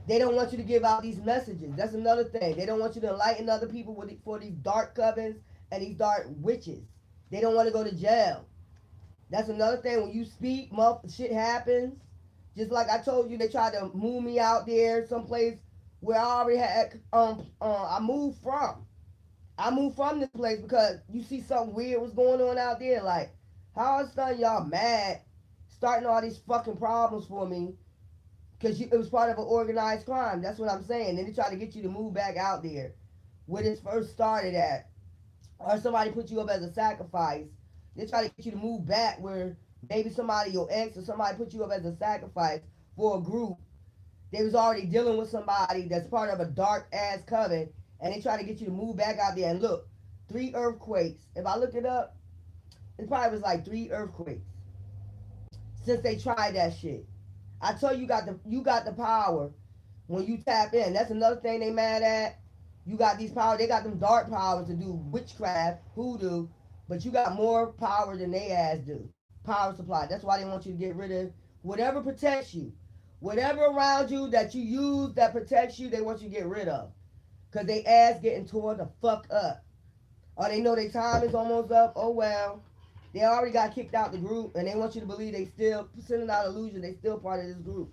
They don't want you to give out these messages. That's another thing. They don't want you to enlighten other people for these dark covens and these dark witches. They don't want to go to jail. That's another thing. When you speak, shit happens. Just like I told you, they tried to move me out there someplace where I already had I moved from. I moved from this place because you see something weird was going on out there. Like, how is son y'all mad, starting all these fucking problems for me because it was part of an organized crime. That's what I'm saying. Then they try to get you to move back out there where this first started at, or somebody put you up as a sacrifice. They try to get you to move back where maybe somebody, your ex or somebody, put you up as a sacrifice for a group. They was already dealing with somebody that's part of a dark ass coven, and they try to get you to move back out there. And look, 3 earthquakes. If I look it up, it probably was like 3 earthquakes since they tried that shit. I tell you, you got the power when you tap in. That's another thing they mad at. You got these powers. They got them dark powers to do witchcraft, hoodoo, but you got more power than they ass do. Power supply. That's why they want you to get rid of whatever protects you. Whatever around you that you use that protects you, they want you to get rid of. Because they ass getting tore the fuck up. Or they know their time is almost up. Oh well. They already got kicked out the group and they want you to believe they still sending out illusion they still part of this group.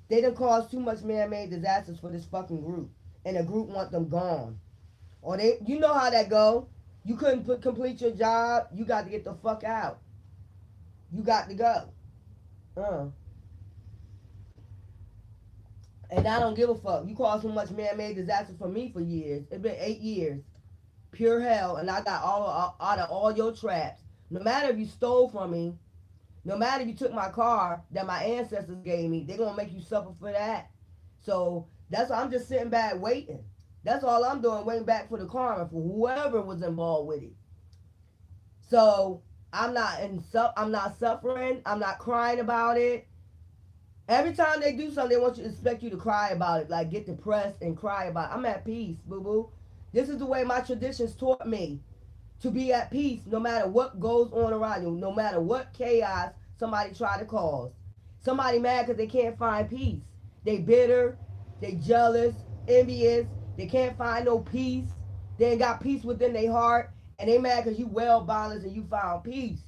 They done caused too much man-made disasters for this fucking group. And the group want them gone. Or they, you know how that go. You couldn't complete your job. You got to get the fuck out. You got to go. And I don't give a fuck. You caused so much man-made disaster for me for years. It's been 8 years. Pure hell. And I got all out of all your traps. No matter if you stole from me, no matter if you took my car that my ancestors gave me, they're going to make you suffer for that. So that's why I'm just sitting back waiting. That's all I'm doing, waiting back for the karma for whoever was involved with it. So I'm not suffering. I'm not crying about it. Every time they do something, they want you to expect you to cry about it, like get depressed and cry about it. I'm at peace, boo boo. This is the way my traditions taught me to be at peace, no matter what goes on around you, no matter what chaos somebody try to cause. Somebody mad because they can't find peace. They bitter, they jealous, envious. They can't find no peace. They ain't got peace within their heart, and they mad because you well balanced and you found peace.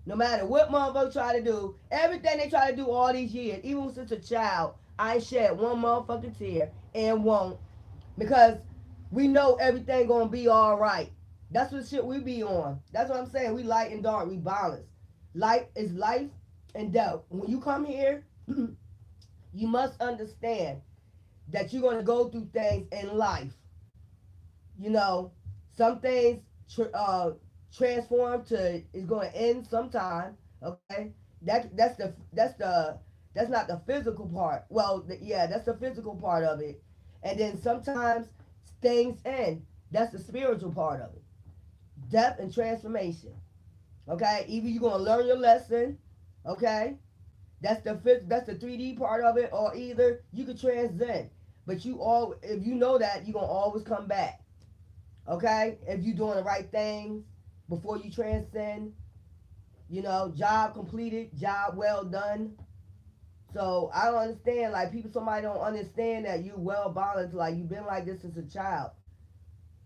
No matter what motherfucker try to do, everything they try to do all these years, even since a child, I ain't shed one motherfucking tear and won't, because we know everything gonna be all right. That's what shit we be on. That's what I'm saying. We light and dark. We balance. Light is life and death. When you come here, you must understand that you're going to go through things in life. You know, some things transform to is going to end sometime. Okay, that's not the physical part. Well, yeah, that's the physical part of it. And then sometimes things end. That's the spiritual part of it. Death and transformation. Okay, either you're gonna learn your lesson. Okay, that's the 3D part of it, or either you could transcend. But if you know that, you're gonna always come back. Okay, if you're doing the right things before you transcend, job completed, job well done. So I don't understand, like somebody don't understand that you well balanced, like you've been like this since a child.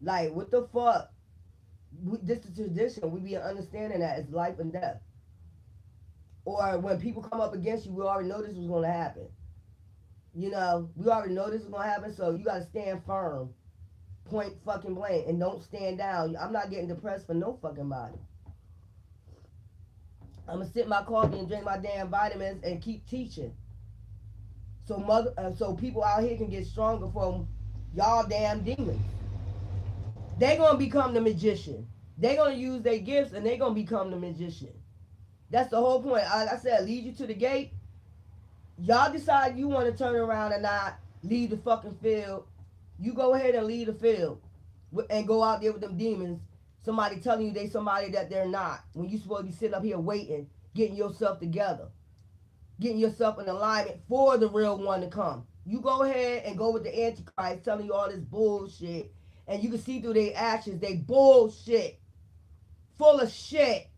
Like what the fuck? This is tradition. We be understanding that it's life and death. Or when people come up against you, we already know this was going to happen. We already know this is going to happen, so you got to stand firm. Point fucking blank. And don't stand down. I'm not getting depressed for no fucking body. I'm going to sip my coffee and drink my damn vitamins and keep teaching. So people out here can get stronger from y'all damn demons. They going to become the magician. They going to use their gifts and they going to become the magician. That's the whole point. Like I said, lead you to the gate. Y'all decide you want to turn around and not leave the fucking field. You go ahead and leave the field and go out there with them demons. Somebody telling you they somebody that they're not. When you supposed to be sitting up here waiting, getting yourself together. Getting yourself in alignment for the real one to come. You go ahead and go with the Antichrist telling you all this bullshit. And you can see through their actions, they bullshit. Full of shit.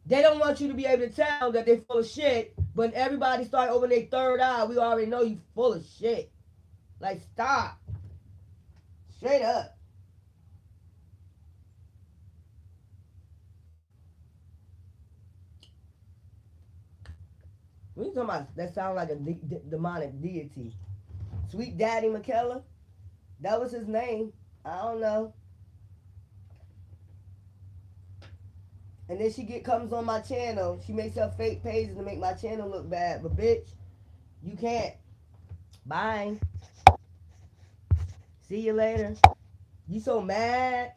They don't want you to be able to tell that they're full of shit, but everybody start opening their third eye, we already know you full of shit. Like, stop. Straight up. What you talking about? That sound like a demonic deity. Sweet Daddy McKellar? That was his name. I don't know. And then comes on my channel. She makes up fake pages to make my channel look bad. But bitch, you can't. Bye. See you later. You so mad.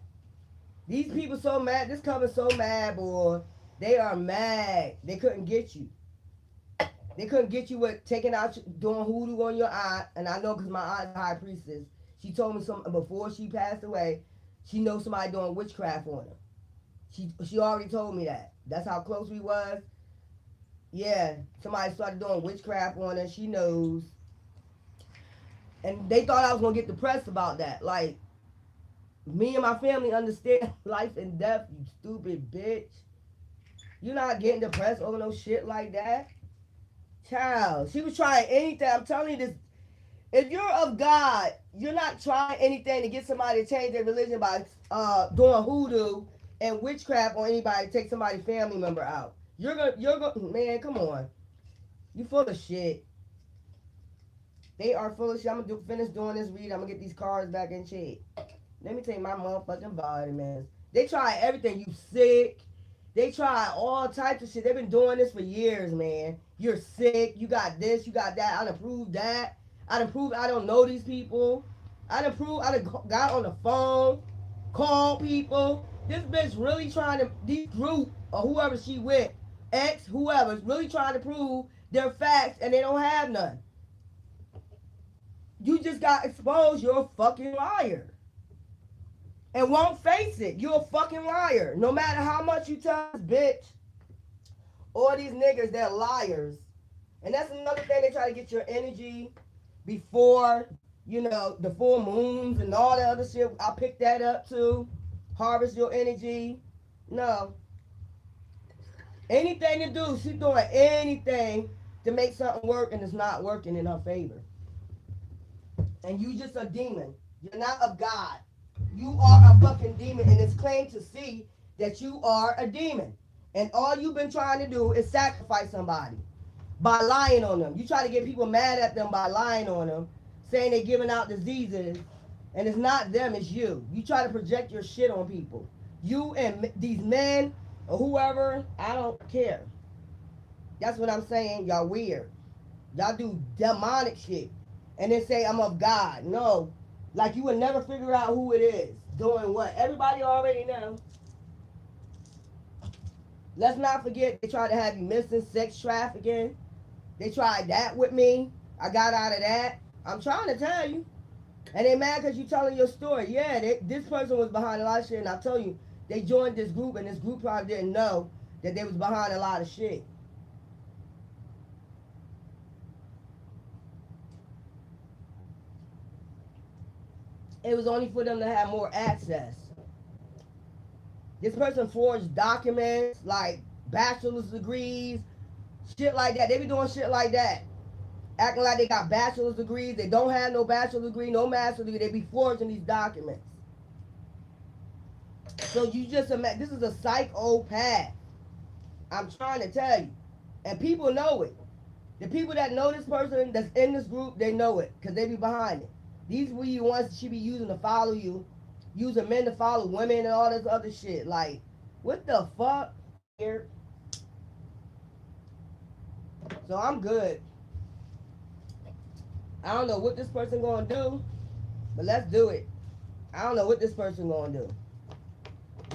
These people so mad. This cover so mad, boy. They are mad. They couldn't get you. They couldn't get you with taking out, doing hoodoo on your aunt. And I know because my aunt's a high priestess. She told me something before she passed away. She knows somebody doing witchcraft on her. She already told me that. That's how close we was. Yeah, somebody started doing witchcraft on her. She knows. And they thought I was going to get depressed about that. Like, me and my family understand life and death, you stupid bitch. You're not getting depressed over no shit like that. Child, she was trying anything. I'm telling you this. If you're of God, you're not trying anything to get somebody to change their religion by doing hoodoo and witchcraft on anybody to take somebody's family member out. You're gonna, man, come on. You full of shit. They are full of shit. I'm gonna finish doing this read. I'm gonna get these cards back in check. Let me take my motherfucking vitamins. They try everything. You sick. They try all types of shit. They've been doing this for years, man. You're sick. You got this. You got that. I done proved that. I done proved I don't know these people. I done proved I done got on the phone, called people. This bitch really trying to, this group or whoever she with, ex, whoever's really trying to prove their facts and they don't have none. You just got exposed. You're a fucking liar. And won't face it. You're a fucking liar. No matter how much you tell this bitch, all these niggas, they're liars. And that's another thing. They try to get your energy before, you know, the full moons and all that other shit. I picked that up too. Harvest your energy. No. Anything to do. She's doing anything to make something work and it's not working in her favor. And you just a demon. You're not of God. You are a fucking demon, and it's claimed to see that you are a demon. And all you've been trying to do is sacrifice somebody by lying on them. You try to get people mad at them by lying on them, saying they're giving out diseases, and it's not them, it's you. You try to project your shit on people. You and these men or whoever, I don't care. That's what I'm saying. Y'all weird. Y'all do demonic shit. And then say, I'm of God. No. Like you would never figure out who it is doing what. Everybody already knows. Let's not forget they tried to have you missing, sex trafficking. They tried that with me. I got out of that. I'm trying to tell you. And they mad because you telling your story. Yeah, this person was behind a lot of shit. And I tell you, they joined this group and this group probably didn't know that they was behind a lot of shit. It was only for them to have more access. This person forged documents like bachelor's degrees, shit like that. They be doing shit like that. Acting like they got bachelor's degrees. They don't have no bachelor's degree, no master's degree. They be forging these documents. So you just imagine, this is a psychopath. I'm trying to tell you. And people know it. The people that know this person that's in this group, they know it because they be behind it. These were the ones she be using to follow you. Using men to follow women and all this other shit. Like, what the fuck? Here. So I'm good. I don't know what this person gonna do, but let's do it. I don't know what this person gonna do.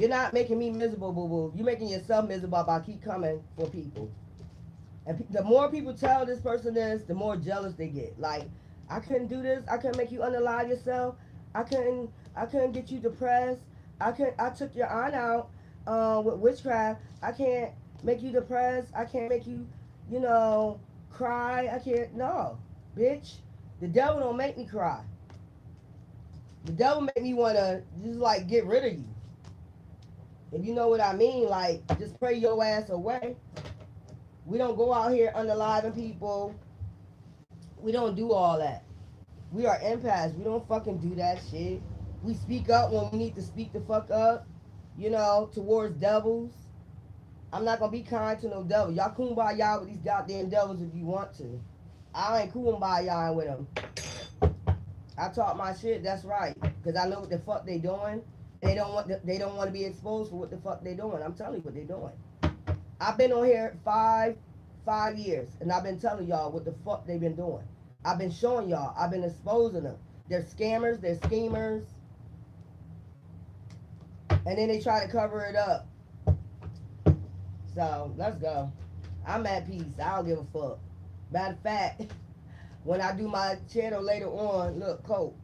You're not making me miserable, boo-boo. You're making yourself miserable by keep coming for people. And the more people tell this person this, the more jealous they get. Like, I couldn't do this. I couldn't make you unalive yourself. I couldn't get you depressed. I took your aunt out with witchcraft. I can't make you depressed. I can't make you, you know, cry. I can't. No, bitch. The devil don't make me cry. The devil make me want to just like get rid of you. If you know what I mean, like just pray your ass away. We don't go out here unaliving people. We don't do all that. We are empaths. We don't fucking do that shit. We speak up when we need to speak the fuck up, you know, towards devils. I'm not gonna be kind to no devil. Y'all kumbaya with these goddamn devils if you want to. I ain't kumbaya with them. I talk my shit. That's right, cause I know what the fuck they doing. They don't want to be exposed for what the fuck they doing. I'm telling you what they doing. I've been on here five years, and I've been telling y'all what the fuck they been doing. I've been showing y'all. I've been exposing them. They're scammers. They're schemers. And then they try to cover it up. So let's go. I'm at peace. I don't give a fuck. Matter of fact, when I do my channel later on, look, Colt,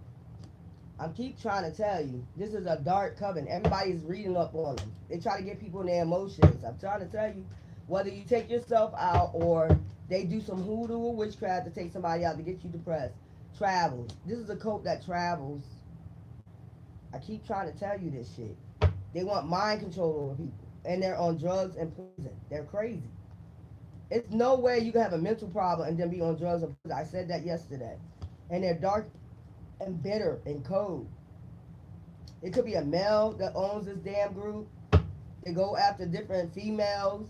I keep trying to tell you, this is a dark coven. Everybody's reading up on them. They try to get people in their emotions. I'm trying to tell you, whether you take yourself out or they do some hoodoo or witchcraft to take somebody out to get you depressed. Travels. This is a cult that travels. I keep trying to tell you this shit. They want mind control over people. And they're on drugs and poison. They're crazy. It's no way you can have a mental problem and then be on drugs and poison. I said that yesterday. And they're dark and bitter and cold. It could be a male that owns this damn group. They go after different females,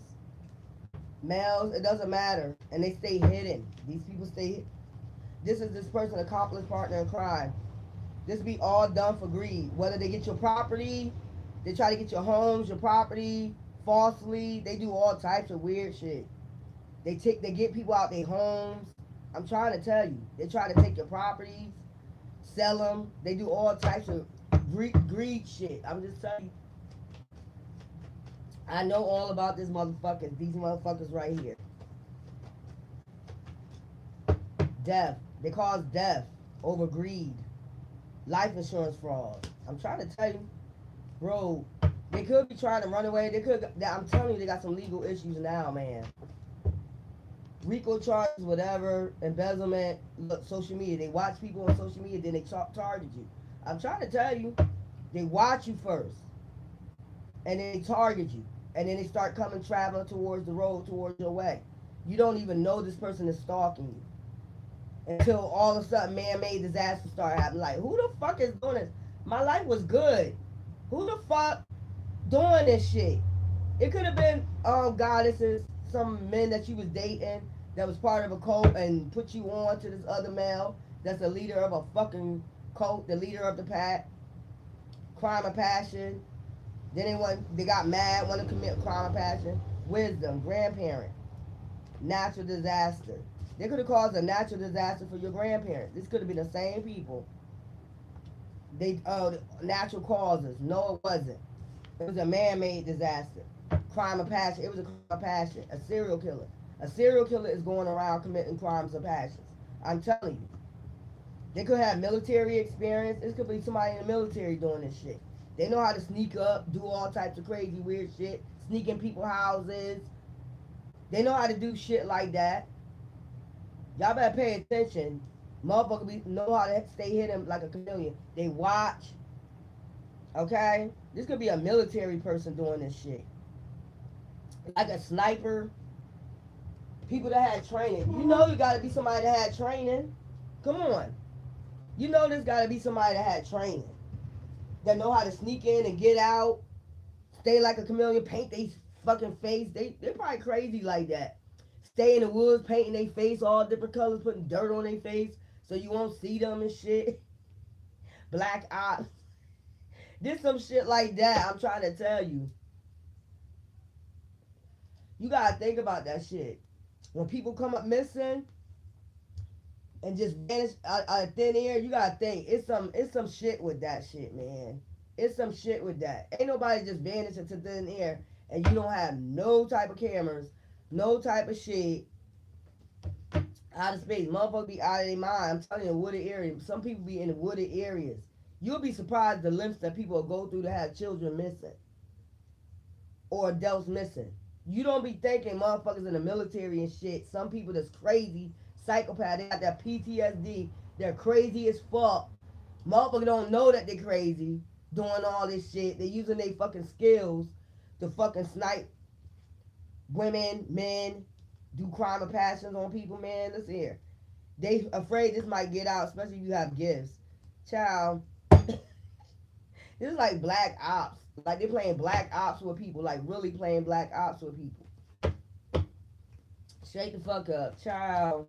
males, it doesn't matter. And they stay hidden. These people stay hidden. This is this person, accomplice, partner in crime. This be all done for greed. Whether they get your property, they try to get your homes, your property, falsely. They do all types of weird shit. They get people out their homes. I'm trying to tell you. They try to take your properties, sell them. They do all types of greed shit. I'm just telling you. I know all about this motherfuckers. These motherfuckers right here. Death. They cause death over greed. Life insurance fraud. I'm trying to tell you, bro. They could be trying to run away. I'm telling you, they got some legal issues now, man. RICO charges, whatever, embezzlement, look, social media. They watch people on social media, then they target you. I'm trying to tell you, they watch you first, and then they target you, and then they start coming traveling towards the road, towards your way. You don't even know this person is stalking you until all of a sudden man-made disasters start happening. Like, who the fuck is doing this? My life was good. Who the fuck doing this shit? It could have been goddesses, some men that you was dating that was part of a cult and put you on to this other male that's the leader of a fucking cult, the leader of the pack. Crime of passion. Then they got mad, want to commit crime of passion. Wisdom, grandparent, natural disaster. They could have caused a natural disaster for your grandparents. This could have been the same people. Natural causes. No, it wasn't. It was a man-made disaster. Crime of passion. It was a crime of passion. A serial killer. A serial killer is going around committing crimes of passion. I'm telling you. They could have military experience. This could be somebody in the military doing this shit. They know how to sneak up, do all types of crazy, weird shit. Sneak in people's houses. They know how to do shit like that. Y'all better pay attention. Motherfuckers know how to stay hidden like a chameleon. They watch. Okay? This could be a military person doing this shit. Like a sniper. People that had training. You know you gotta be somebody that had training. Come on. You know there's gotta be somebody that had training. That know how to sneak in and get out. Stay like a chameleon. Paint their fucking face. They're probably crazy like that. Stay in the woods, painting their face all different colors, putting dirt on their face so you won't see them and shit. Black eye. There's some shit like that. I'm trying to tell you. You gotta think about that shit. When people come up missing and just vanish out of thin air, you gotta think it's some shit with that shit, man. It's some shit with that. Ain't nobody just vanish into thin air and you don't have no type of cameras, no type of shit. Out of space. Motherfuckers be out of their mind. I'm telling you, wooded areas. Some people be in the wooded areas. You'll be surprised the lengths that people will go through to have children missing. Or adults missing. You don't be thinking motherfuckers in the military and shit. Some people that's crazy, psychopath, they got that PTSD. They're crazy as fuck. Motherfuckers don't know that they're crazy doing all this shit. They're using their fucking skills to fucking snipe women, men, do crime of passions on people, man. Listen here. They afraid this might get out, especially if you have gifts. Child. This is like black ops. Like they playing black ops with people. Like really playing black ops with people. Shake the fuck up, child.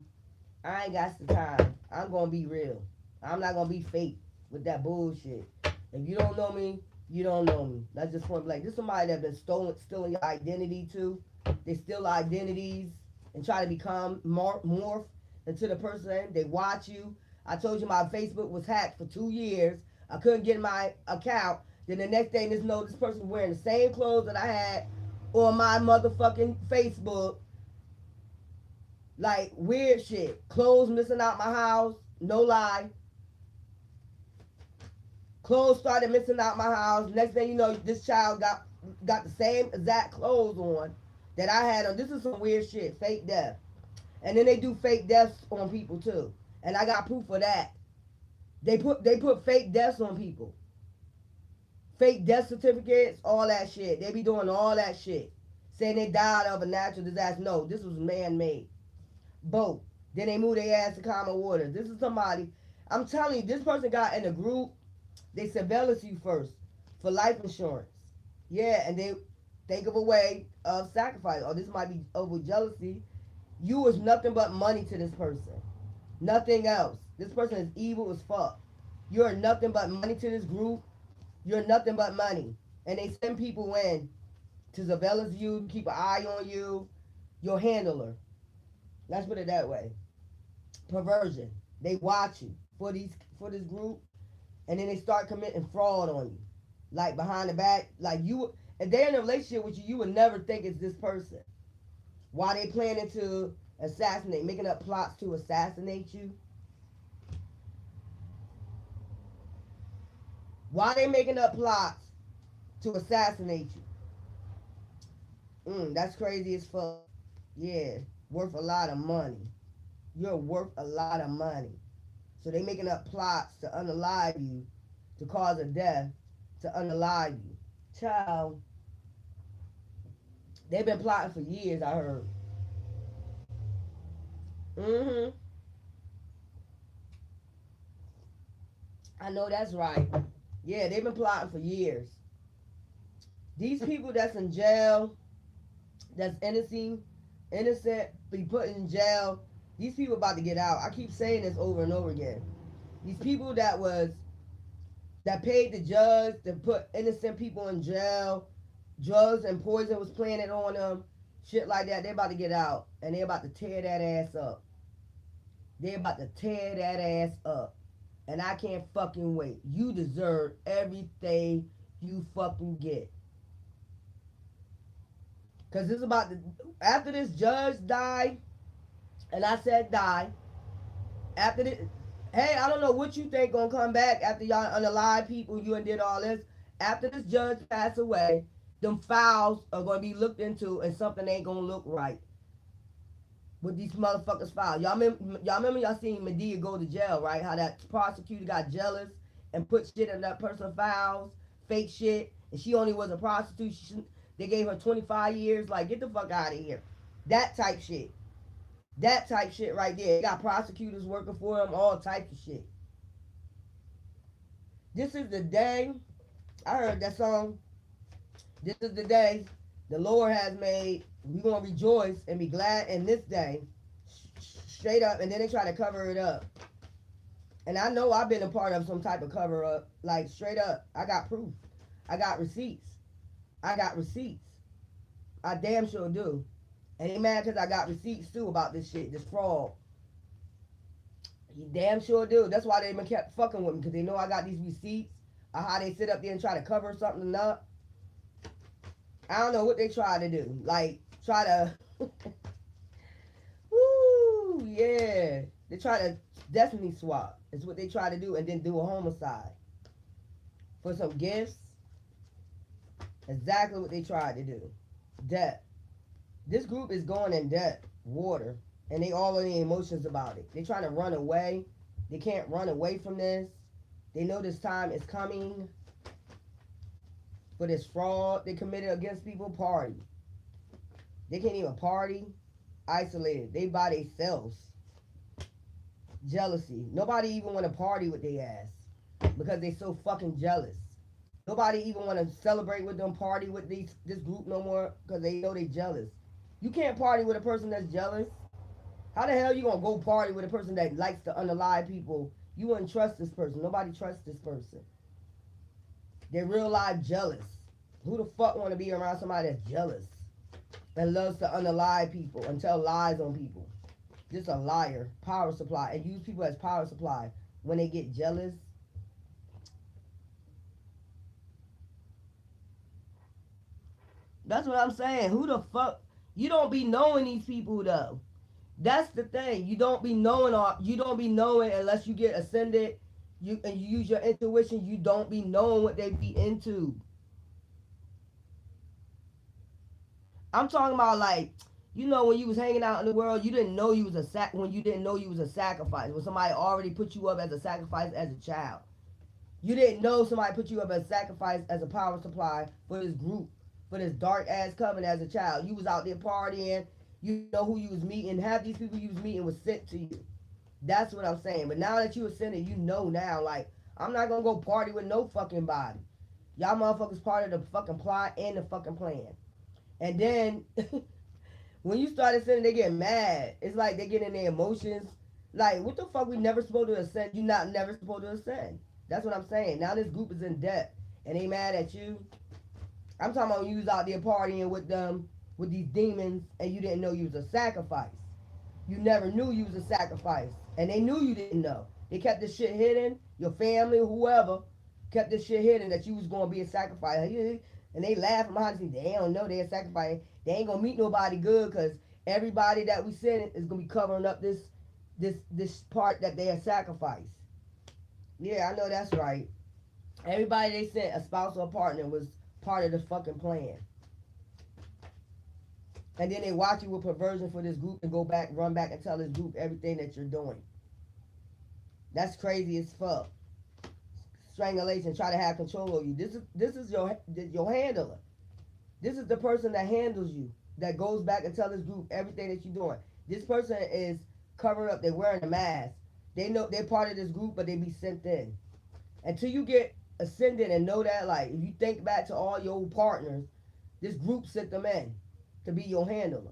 I ain't got the time. I'm gonna be real. I'm not gonna be fake with that bullshit. If you don't know me, you don't know me. That's just point blank. This is somebody that been stealing your identity too. They steal identities and try to become morph into the person. They watch you. I told you my Facebook was hacked for 2 years. I couldn't get my account. Then the next day, this person wearing the same clothes that I had on my motherfucking Facebook. Like weird shit. Clothes missing out my house. No lie. Clothes started missing out my house. Next thing you know, this child got the same exact clothes on that I had on. This is some weird shit. Fake death. And then they do fake deaths on people too. And I got proof of that. They put fake deaths on people. Fake death certificates, all that shit. They be doing all that shit. Saying they died of a natural disaster. No, this was man-made. Both. Then they moved their ass to common water. This is somebody, I'm telling you, this person got in a group. They surveillance you first for life insurance. Yeah, and they think of a way of sacrifice. Or this might be over jealousy. You was nothing but money to this person. Nothing else. This person is evil as fuck. You're nothing but money to this group. You're nothing but money. And they send people in to surveillance you, keep an eye on you. Your handler. Let's put it that way. Perversion. They watch you for this group, and then they start committing fraud on you, like behind the back. Like you, if they're in a relationship with you, you would never think it's this person. Why they planning to assassinate, making up plots to assassinate you? Why they making up plots to assassinate you? That's crazy as fuck. Yeah, worth a lot of money. You're worth a lot of money. So they making up plots to unalive you, to cause a death, to unalive you. Child, they've been plotting for years, I heard. I know that's right. Yeah, they've been plotting for years. These people that's in jail, that's innocent, be put in jail. These people about to get out. I keep saying this over and over again. These people that paid the judge to put innocent people in jail, drugs and poison was planted on them, shit like that. They about to get out, and they about to tear that ass up. They about to tear that ass up, and I can't fucking wait. You deserve everything you fucking get. Cause it's about to, after this judge died, and I said die. After this, hey, I don't know what you think gonna come back after y'all unalive people. You and did all this. After this judge passed away, them files are gonna be looked into, and something ain't gonna look right with these motherfuckers' files. Y'all remember y'all seen Medea go to jail, right? How that prosecutor got jealous and put shit in that person's files, fake shit, and she only was a prostitute. They gave her 25 years. Like, get the fuck out of here. That type shit. That type shit right there. They got prosecutors working for them, all types of shit. This is the day. I heard that song. This is the day the Lord has made. We're going to rejoice and be glad in this day. Straight up. And then they try to cover it up. And I know I've been a part of some type of cover up. Like, straight up. I got proof. I got receipts. I got receipts. I damn sure do. And they mad because I got receipts too about this shit, this fraud. You damn sure do. That's why they been kept fucking with me, because they know I got these receipts of how they sit up there and try to cover something up. I don't know what they try to do. Like, try to... Woo, yeah. They try to destiny swap. It's what they try to do, and then do a homicide. For some gifts. Exactly what they tried to do. Death. This group is going in debt, water, and they all in the emotions about it. They trying to run away. They can't run away from this. They know this time is coming for this fraud they committed against people. Party. They can't even party. Isolated. They by themselves. Jealousy. Nobody even want to party with their ass because they so fucking jealous. Nobody even want to celebrate with them, party with this group no more because they know they jealous. You can't party with a person that's jealous. How the hell you gonna go party with a person that likes to unalive people? You wouldn't trust this person. Nobody trusts this person. They're real life jealous. Who the fuck want to be around somebody that's jealous and loves to unalive people and tell lies on people? Just a liar, power supply, and use people as power supply when they get jealous. That's what I'm saying. Who the fuck? You don't be knowing these people though. That's the thing. You don't be knowing all. You don't be knowing unless you get ascended. You and you use your intuition. You don't be knowing what they be into. I'm talking about like, when you was hanging out in the world, you didn't know you was when you didn't know you was a sacrifice. When somebody already put you up as a sacrifice as a child. You didn't know somebody put you up as a sacrifice as a power supply for this group, for this dark ass coven as a child. You was out there partying. You know who you was meeting. Half these people you was meeting was sent to you. That's what I'm saying. But now that you ascended, you know now, like, I'm not gonna go party with no fucking body. Y'all motherfuckers part of the fucking plot and the fucking plan. And then when you start ascending, they get mad. It's like they get in their emotions. Like, what the fuck? We never supposed to ascend. You not never supposed to ascend. That's what I'm saying. Now this group is in debt and they mad at you. I'm talking about you was out there partying with them, with these demons, and you didn't know you was a sacrifice. You never knew you was a sacrifice. And they knew you didn't know. They kept this shit hidden. Your family, whoever, kept this shit hidden that you was going to be a sacrifice. And they laugh behind the scenes. They don't know they're a sacrifice. They ain't going to meet nobody good because everybody that we send is going to be covering up this part that they are sacrificed. Yeah, I know that's right. Everybody they sent, a spouse or a partner, was part of the fucking plan. And then they watch you with perversion for this group and go back, run back and tell this group everything that you're doing. That's crazy as fuck. Strangulation, try to have control over you. This is your handler. This is the person that handles you, that goes back and tell this group everything that you're doing. This person is covering up. They're wearing a mask. They know they're part of this group, but they be sent in. Until you get ascended and know that, like, if you think back to all your old partners, this group sent them in to be your handler.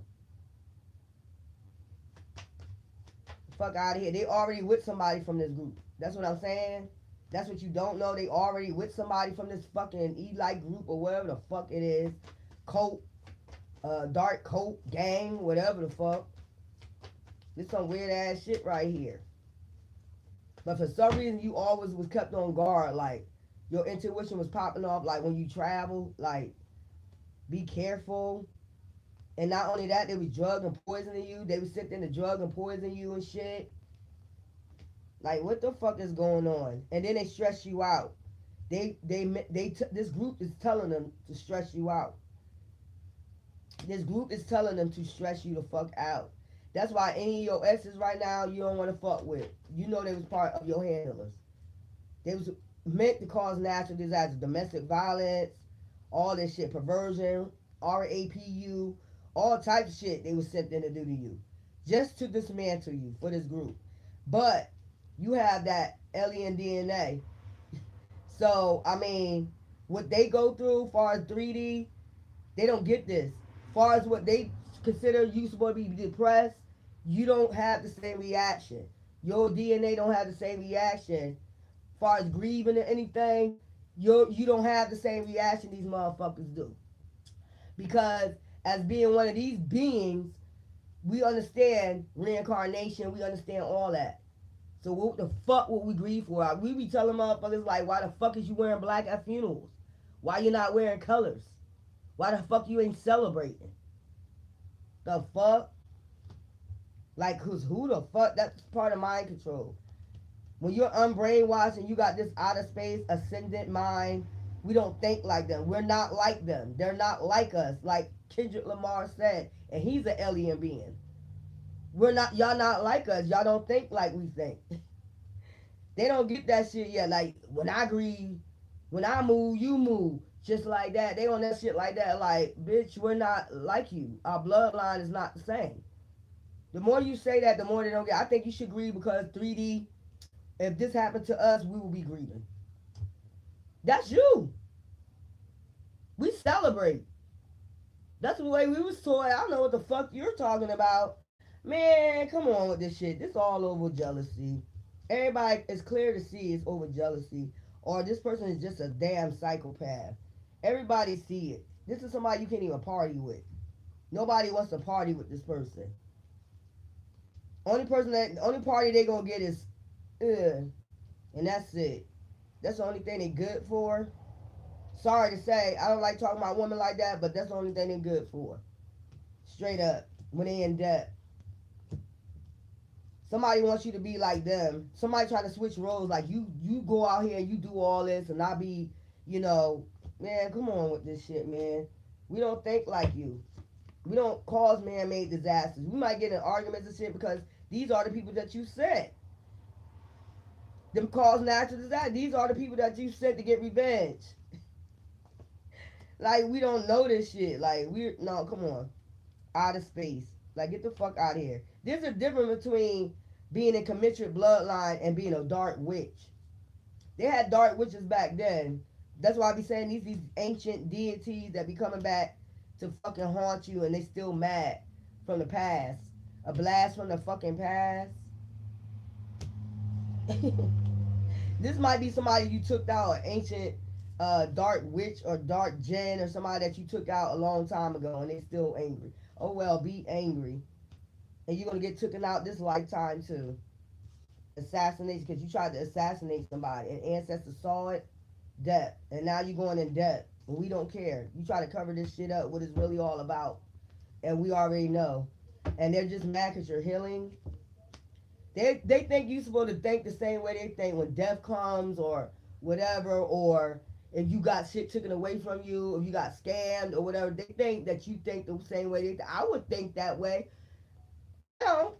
Fuck out of here. They already with somebody from this group. That's what I'm saying. That's what you don't know. They already with somebody from this fucking E-like group or whatever the fuck it is. Cult, dark cult, gang, whatever the fuck. This some weird ass shit right here. But for some reason, you always was kept on guard. Like, your intuition was popping off. Like, when you travel, like, be careful. And not only that, they was drug and poisoning you. They was sitting to drug and poison you and shit. Like, what the fuck is going on? And then they stress you out. This group is telling them to stress you out. This group is telling them to stress you the fuck out. That's why any of your exes right now you don't want to fuck with. You know they was part of your handlers. They was meant to cause natural disasters, domestic violence, all this shit, perversion, RAPU, all types of shit they was sent in to do to you. Just to dismantle you for this group. But you have that alien DNA. So, I mean, what they go through as far as 3D, they don't get this. As far as what they consider you supposed to be depressed, you don't have the same reaction. Your DNA don't have the same reaction. As far as grieving or anything, you don't have the same reaction these motherfuckers do. Because as being one of these beings, we understand reincarnation, we understand all that. So what the fuck would we grieve for? We be telling motherfuckers like, why the fuck is you wearing black at funerals? Why you not wearing colors? Why the fuck you ain't celebrating? The fuck? Like, who the fuck? That's part of mind control. When you're unbrainwashed and you got this outer space ascendant mind, we don't think like them. We're not like them. They're not like us. Like Kendrick Lamar said, and he's an alien being. Y'all not like us. Y'all don't think like we think. They don't get that shit yet. Like, when I grieve, when I move, you move. Just like that. They on that shit like that. Like, bitch, we're not like you. Our bloodline is not the same. The more you say that, the more they don't get. I think you should grieve because 3D, if this happened to us, we will be grieving. That's you. We celebrate. That's the way we was taught. I don't know what the fuck you're talking about. Man, come on with this shit. This all over jealousy. Everybody, it's clear to see it's over jealousy. Or this person is just a damn psychopath. Everybody see it. This is somebody you can't even party with. Nobody wants to party with this person. Only party they gonna get is, and that's it. That's the only thing they good for. Sorry to say, I don't like talking about women like that, but that's the only thing they're good for. Straight up, when they in debt. Somebody wants you to be like them. Somebody trying to switch roles, like you go out here and you do all this, and I be, man, come on with this shit, man. We don't think like you. We don't cause man-made disasters. We might get in arguments and shit because these are the people that you sent. Them cause natural disasters. These are the people that you sent to get revenge. Like, we don't know this shit. Like, no, come on. Out of space. Like, get the fuck out of here. There's a difference between being a committed bloodline and being a dark witch. They had dark witches back then. That's why I be saying these ancient deities that be coming back to fucking haunt you, and they still mad from the past. A blast from the fucking past. This might be somebody you took out, an ancient dark witch or dark djinn, or somebody that you took out a long time ago, and they still angry. Oh well, be angry. And you're going to get taken out this lifetime too. Assassination, because you tried to assassinate somebody, and ancestors saw it, death. And now you're going in debt. And we don't care. You try to cover this shit up, what it's really all about. And we already know. And they're just mad because you're healing. They think you're supposed to think the same way they think when death comes or whatever, or if you got shit taken away from you, if you got scammed or whatever. They think that you think the same way they think. I would think that way. No.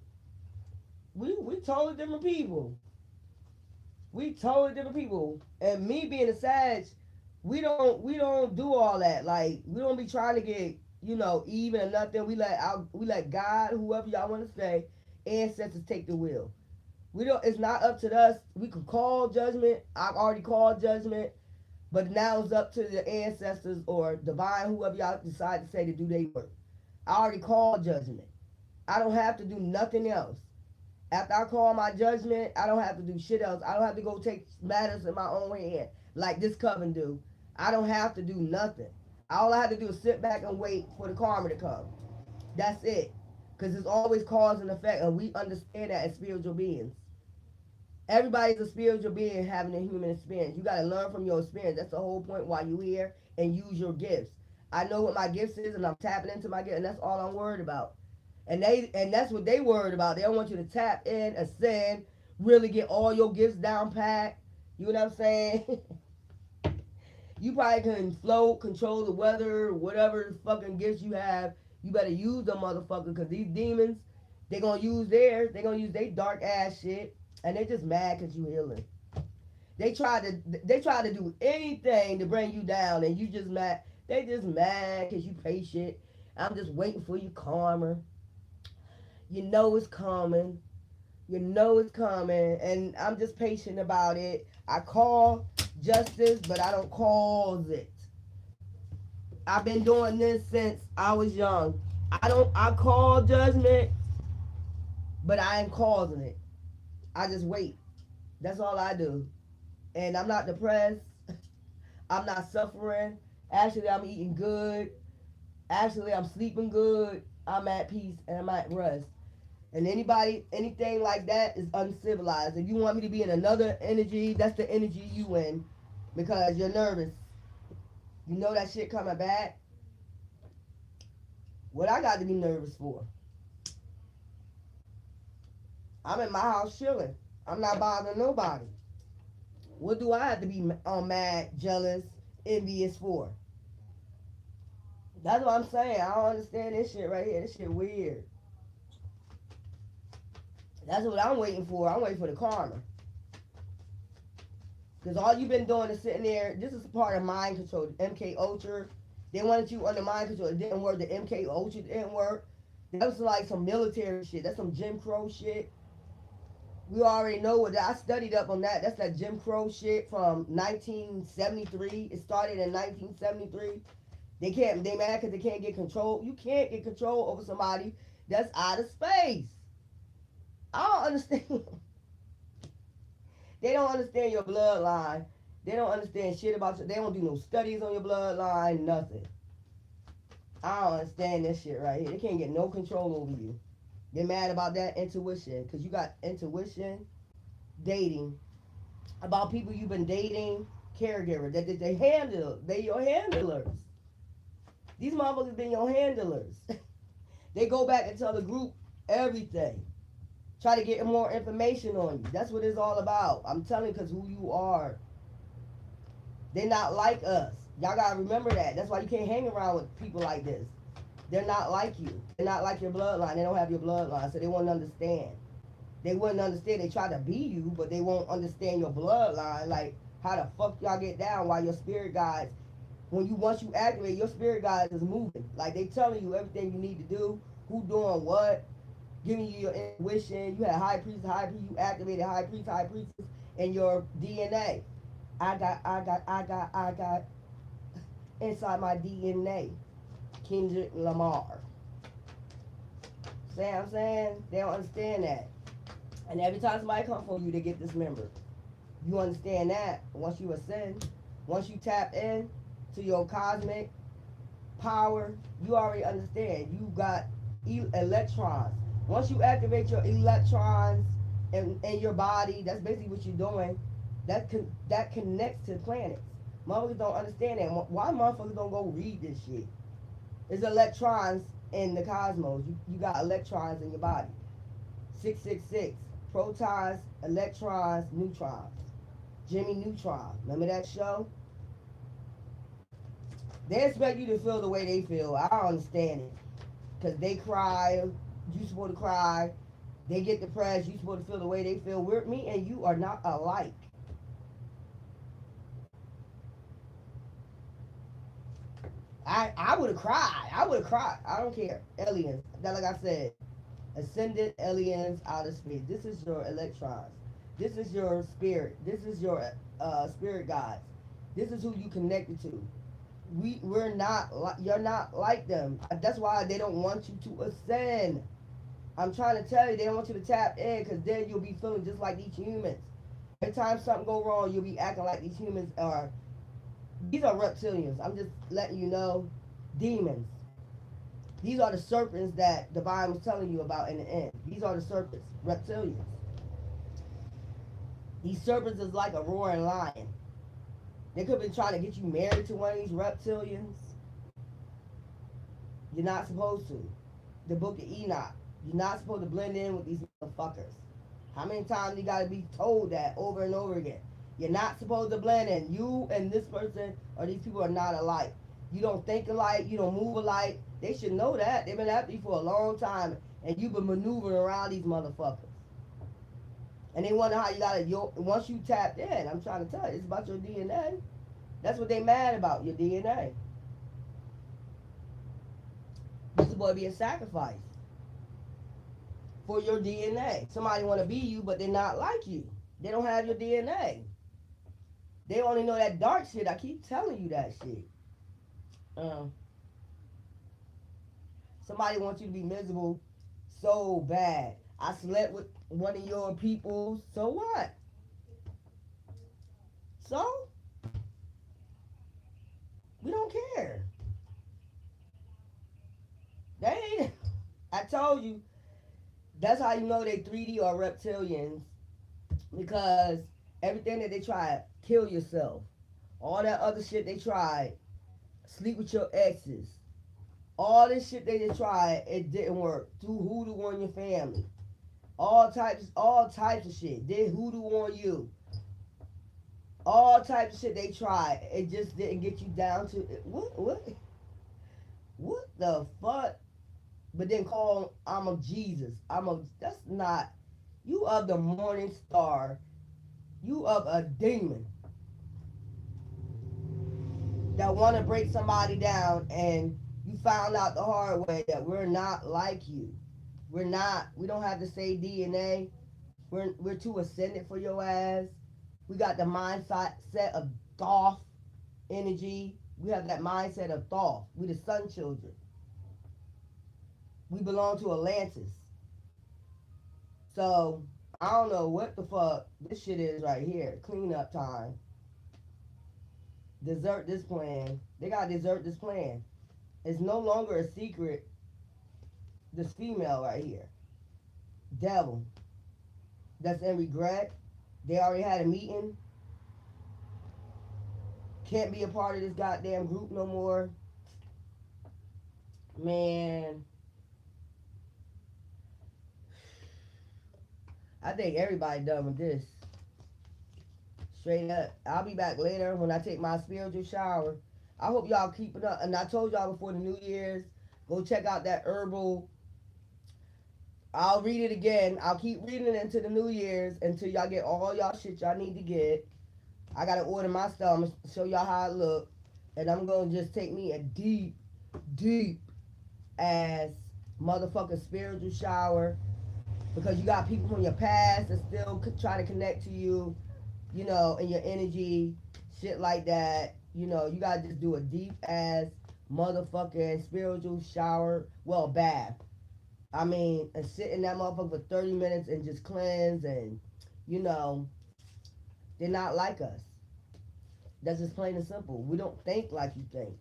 We totally different people. We totally different people. And me being a Sag, we don't do all that. Like, we don't be trying to get, even or nothing. We let God, whoever y'all want to say, ancestors take the wheel. It's not up to us. We could call judgment. I've already called judgment. But now it's up to the ancestors or divine, whoever y'all decide to say to do their work. I already called judgment. I don't have to do nothing else. After I call my judgment, I don't have to do shit else. I don't have to go take matters in my own hand like this coven do. I don't have to do nothing. All I have to do is sit back and wait for the karma to come. That's it. Because it's always cause and effect, and we understand that as spiritual beings. Everybody's a spiritual being having a human experience. You got to learn from your experience. That's the whole point why you're here, and use your gifts. I know what my gifts is, and I'm tapping into my gift, and that's all I'm worried about. And that's what they worried about. They don't want you to tap in, ascend, really get all your gifts down pat. You know what I'm saying? You probably can float, control the weather, whatever fucking gifts you have. You better use them motherfuckers, because these demons, they gonna use theirs. They gonna use their dark ass shit, and they just mad because you healing. They try to do anything to bring you down, and you just mad. They just mad because you patient. I'm just waiting for you karma. You know it's coming. You know it's coming. And I'm just patient about it. I call justice, but I don't cause it. I've been doing this since I was young. I call judgment, but I ain't causing it. I just wait. That's all I do. And I'm not depressed. I'm not suffering. Actually, I'm eating good. Actually, I'm sleeping good. I'm at peace and I'm at rest. And anything like that is uncivilized. If you want me to be in another energy, that's the energy you in. Because you're nervous. You know that shit coming back. What I got to be nervous for? I'm in my house chilling. I'm not bothering nobody. What do I have to be mad, jealous, envious for? That's what I'm saying. I don't understand this shit right here. This shit weird. That's what I'm waiting for. I'm waiting for the karma. Because all you've been doing is sitting there. This is part of mind control. MK Ultra. They wanted you under mind control. It didn't work. The MK Ultra didn't work. That was like some military shit. That's some Jim Crow shit. We already know what I studied up on that. That's that Jim Crow shit from 1973. It started in 1973. They mad because they can't get control. You can't get control over somebody that's out of space. I don't understand. They don't understand your bloodline. They don't understand shit about you. They don't do no studies on your bloodline, nothing. I don't understand this shit right here. They can't get no control over you. They're mad about that intuition because you got intuition, dating, about people you've been dating, caregiver. They handle. They your handlers. These motherfuckers been your handlers. They go back and tell the group everything. Try to get more information on you. That's what it's all about. I'm telling you because who you are. They're not like us. Y'all gotta remember that. That's why you can't hang around with people like this. They're not like you. They're not like your bloodline. They don't have your bloodline, so they won't understand. They wouldn't understand. They try to be you, but they won't understand your bloodline. Like how the fuck y'all get down while your spirit guides. Once you activate, your spirit guides is moving. Like they telling you everything you need to do, who doing what, giving you your intuition. You had high priest, you activated high priestess in your DNA. I got inside my DNA, Kendrick Lamar. See what I'm saying? They don't understand that. And every time somebody come for you, they get dismembered. You understand that once you ascend, once you tap in to your cosmic power, you already understand. You got electrons. Once you activate your electrons in your body, that's basically what you're doing. That connects to planets. Motherfuckers don't understand that. Why motherfuckers don't go read this shit? There's electrons in the cosmos. You got electrons in your body. 666. Protons, electrons, neutrons. Jimmy Neutron. Remember that show? They expect you to feel the way they feel. I don't understand it. Because they cry. You supposed to cry. They get depressed. You supposed to feel the way they feel. Me and you are not alike. I would have cried. I would have cried. I don't care. Aliens. That, like I said, ascended aliens out of space. This is your electrons. This is your spirit. This is your spirit guides. This is who you connected to. We're not. You're not like them. That's why they don't want you to ascend. I'm trying to tell you, they don't want you to tap in because then you'll be feeling just like these humans. Every time something go wrong, you'll be acting like these humans are. These are reptilians. I'm just letting you know, demons. These are the serpents that the Bible was telling you about in the end. These are the serpents, reptilians. These serpents is like a roaring lion. They could have been trying to get you married to one of these reptilians. You're not supposed to. The book of Enoch. You're not supposed to blend in with these motherfuckers. How many times you gotta be told that over and over again? You're not supposed to blend in. You and this person or these people are not alike. You don't think alike. You don't move alike. They should know that. They've been after you for a long time, and you've been maneuvering around these motherfuckers. And they wonder how you got it. Once you tapped in, I'm trying to tell you, it's about your DNA. That's what they mad about, your DNA. You're supposed to be a sacrifice for your DNA. Somebody want to be you, but they're not like you. They don't have your DNA. They only know that dark shit. I keep telling you that shit. Somebody wants you to be miserable so bad. I slept with one of your people. So what? So? We don't care. They ain't. I told you. That's how you know they 3D or reptilians. Because everything that they try, kill yourself. All that other shit they tried. Sleep with your exes. All this shit they tried, it didn't work. Do hoodoo on your family. All types of shit. Did hoodoo on you. All types of shit they tried. It just didn't get you down to what the fuck? But then call I'm a Jesus. That's not, you of the morning star. You of a demon that want to break somebody down, and you found out the hard way that we're not like you. We don't have the same DNA. We're too ascendant for your ass. We got the mindset of Goth energy. We have that mindset of Thoth. We the sun children. We belong to Atlantis. So I don't know what the fuck this shit is right here. Cleanup time. Desert this plan. They gotta desert this plan. It's no longer a secret. This female right here. Devil. That's in regret. They already had a meeting. Can't be a part of this goddamn group no more. Man. I think everybody done with this. Straight up. I'll be back later when I take my spiritual shower. I hope y'all keep it up. And I told y'all before the New Year's, go check out that herbal. I'll read it again. I'll keep reading it into the New Year's until y'all get all y'all shit y'all need to get. I gotta order my stuff. I'm gonna show y'all how it look. And I'm gonna just take me a deep, deep ass motherfucking spiritual shower. Because you got people from your past that still try to connect to you, you know, and your energy, shit like that. You know, you gotta just do a deep ass motherfucking spiritual shower, well, bath. I mean, and sit in that motherfucker for 30 minutes and just cleanse and, you know, they're not like us. That's just plain and simple. We don't think like you think.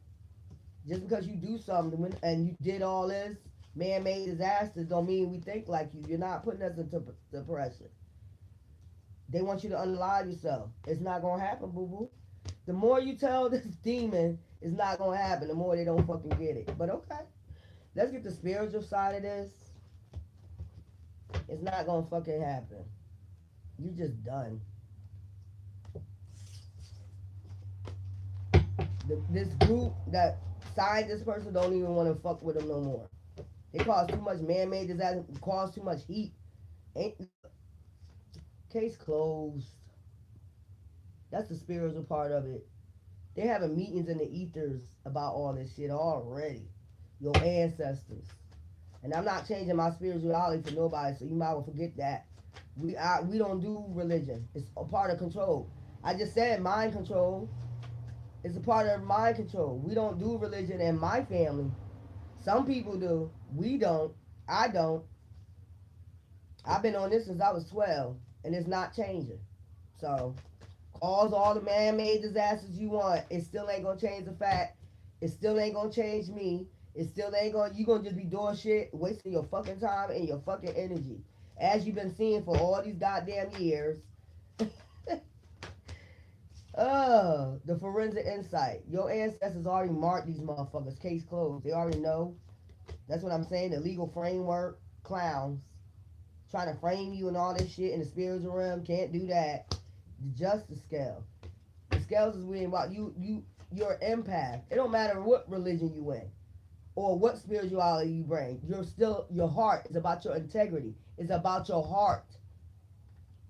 Just because you do something and you did all this man-made disasters don't mean we think like you. You're not putting us into depression. They want you to unalive yourself. It's not going to happen, boo-boo. The more you tell this demon it's not going to happen, the more they don't fucking get it. But okay. Let's get the spiritual side of this. It's not going to fucking happen. You just done. This group that signed this person don't even want to fuck with them no more. They cause too much man-made disaster, cause too much heat. Case closed. That's the spiritual part of it. They're having meetings in the ethers about all this shit already. Your ancestors. And I'm not changing my spirituality for nobody, so you might well forget that. We don't do religion. It's a part of control. I just said mind control. It's a part of mind control. We don't do religion in my family. Some people do. We don't. I don't. I've been on this since I was 12, and it's not changing. So, cause all the man-made disasters you want. It still ain't gonna change the fact. It still ain't gonna change me. It still ain't gonna. You gonna just be doing shit, wasting your fucking time and your fucking energy, as you've been seeing for all these goddamn years. The forensic insight. Your ancestors already marked these motherfuckers. Case closed. They already know. That's what I'm saying. The legal framework. Clowns. Trying to frame you and all this shit in the spiritual realm. Can't do that. The justice scale. The scales is really about you're an empath. It don't matter what religion you in or what spirituality you bring. You're still, your heart is about your integrity. It's about your heart.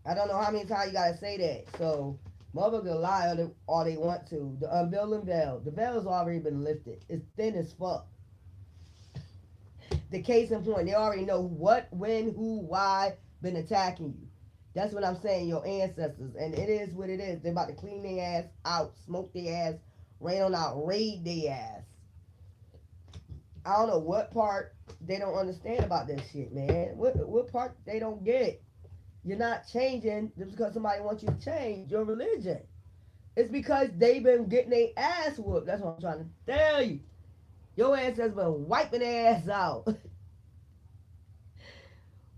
I don't know how many times you gotta say that. So, motherfuckers lie all they want to. The unveiling veil. The veil has already been lifted. It's thin as fuck. The case in point, they already know what, when, who, why been attacking you. That's what I'm saying, your ancestors. And it is what it is. They're about to clean their ass out, smoke their ass, rain on out, raid their ass. I don't know what part they don't understand about this shit, man. What part they don't get. You're not changing just because somebody wants you to change your religion. It's because they've been getting their ass whooped. That's what I'm trying to tell you. Your ancestors been wiping their ass out.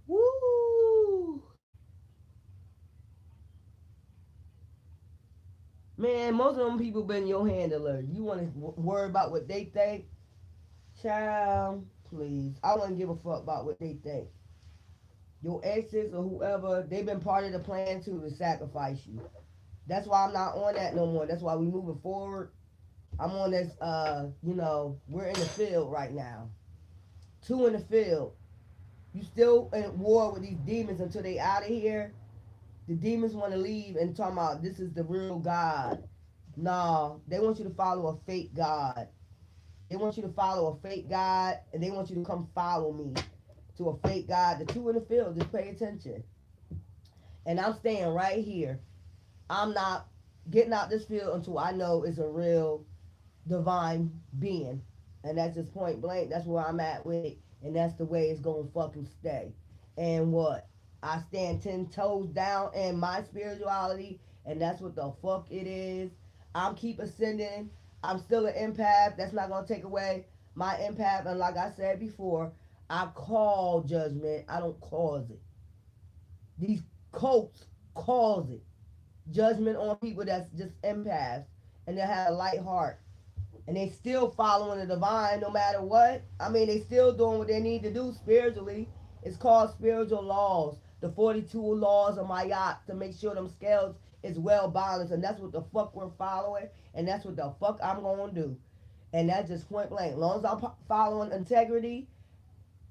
Woo! Man, most of them people been your handler. You want to worry about what they think? Child, please. I wouldn't give a fuck about what they think. Your exes or whoever, they've been part of the plan too to sacrifice you. That's why I'm not on that no more. That's why we moving forward. I'm on this, we're in the field right now. 2 in the field. You still in war with these demons until they out of here. The demons want to leave and talking about this is the real God. No, they want you to follow a fake God. They want you to follow a fake God, and they want you to come follow me to a fake God. The 2 in the field, just pay attention. And I'm staying right here. I'm not getting out this field until I know it's a real divine being. And that's just point blank. That's where I'm at with it. And that's the way it's going to fucking stay. And what? I stand 10 toes down in my spirituality. And that's what the fuck it is. I'm keep ascending. I'm still an empath. That's not going to take away my empath. And like I said before, I call judgment. I don't cause it. These cults cause it. Judgment on people that's just empaths. And they have a light heart and they still following the divine no matter what. I mean, they still doing what they need to do spiritually. It's called spiritual laws, the 42 laws of Mayat to make sure them scales is well balanced, and that's what the fuck we're following, and that's what the fuck I'm gonna do. And that's just point blank. As long as I'm following integrity,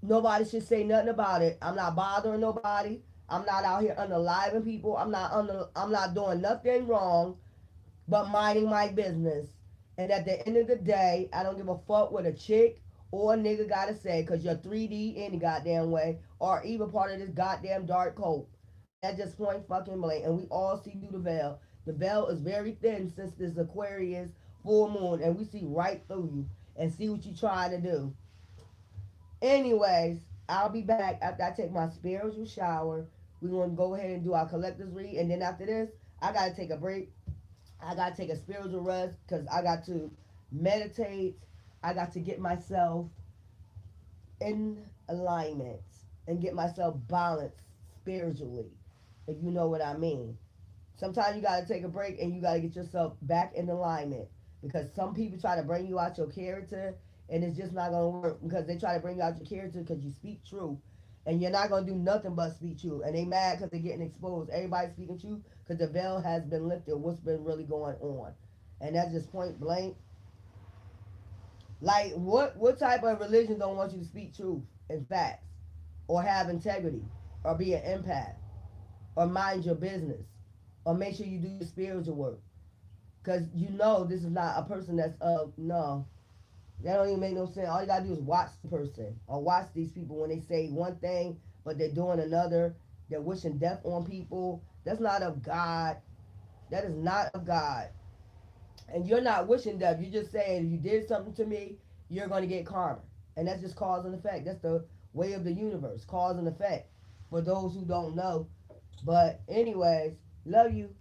nobody should say nothing about it. I'm not bothering nobody. I'm not out here unaliving people. I'm not doing nothing wrong but minding my business. And at the end of the day, I don't give a fuck what a chick or a nigga gotta say, cause you're 3D any goddamn way, or even part of this goddamn dark cult. That just point fucking blank. And we all see through the veil. The veil is very thin since this Aquarius full moon, and we see right through you and see what you trying to do. Anyways, I'll be back after I take my spiritual shower. We're gonna go ahead and do our collector's read, and then after this, I gotta take a break. I got to take a spiritual rest because I got to meditate. I got to get myself in alignment and get myself balanced spiritually, if you know what I mean. Sometimes you got to take a break and you got to get yourself back in alignment because some people try to bring you out your character and it's just not going to work because they try to bring you out your character because you speak truth. And you're not going to do nothing but speak truth. And they mad because they're getting exposed. Everybody's speaking truth because the veil has been lifted. What's been really going on? And that's just point blank. Like, what type of religion don't want you to speak truth and facts? Or have integrity? Or be an empath? Or mind your business? Or make sure you do your spiritual work? Because you know this is not a person that's, no. That don't even make no sense. All you gotta do is watch the person or watch these people when they say one thing, but they're doing another. They're wishing death on people. That's not of God. That is not of God. And you're not wishing death. You're just saying if you did something to me, you're going to get karma. And that's just cause and effect. That's the way of the universe, cause and effect. For those who don't know. But anyways, love you.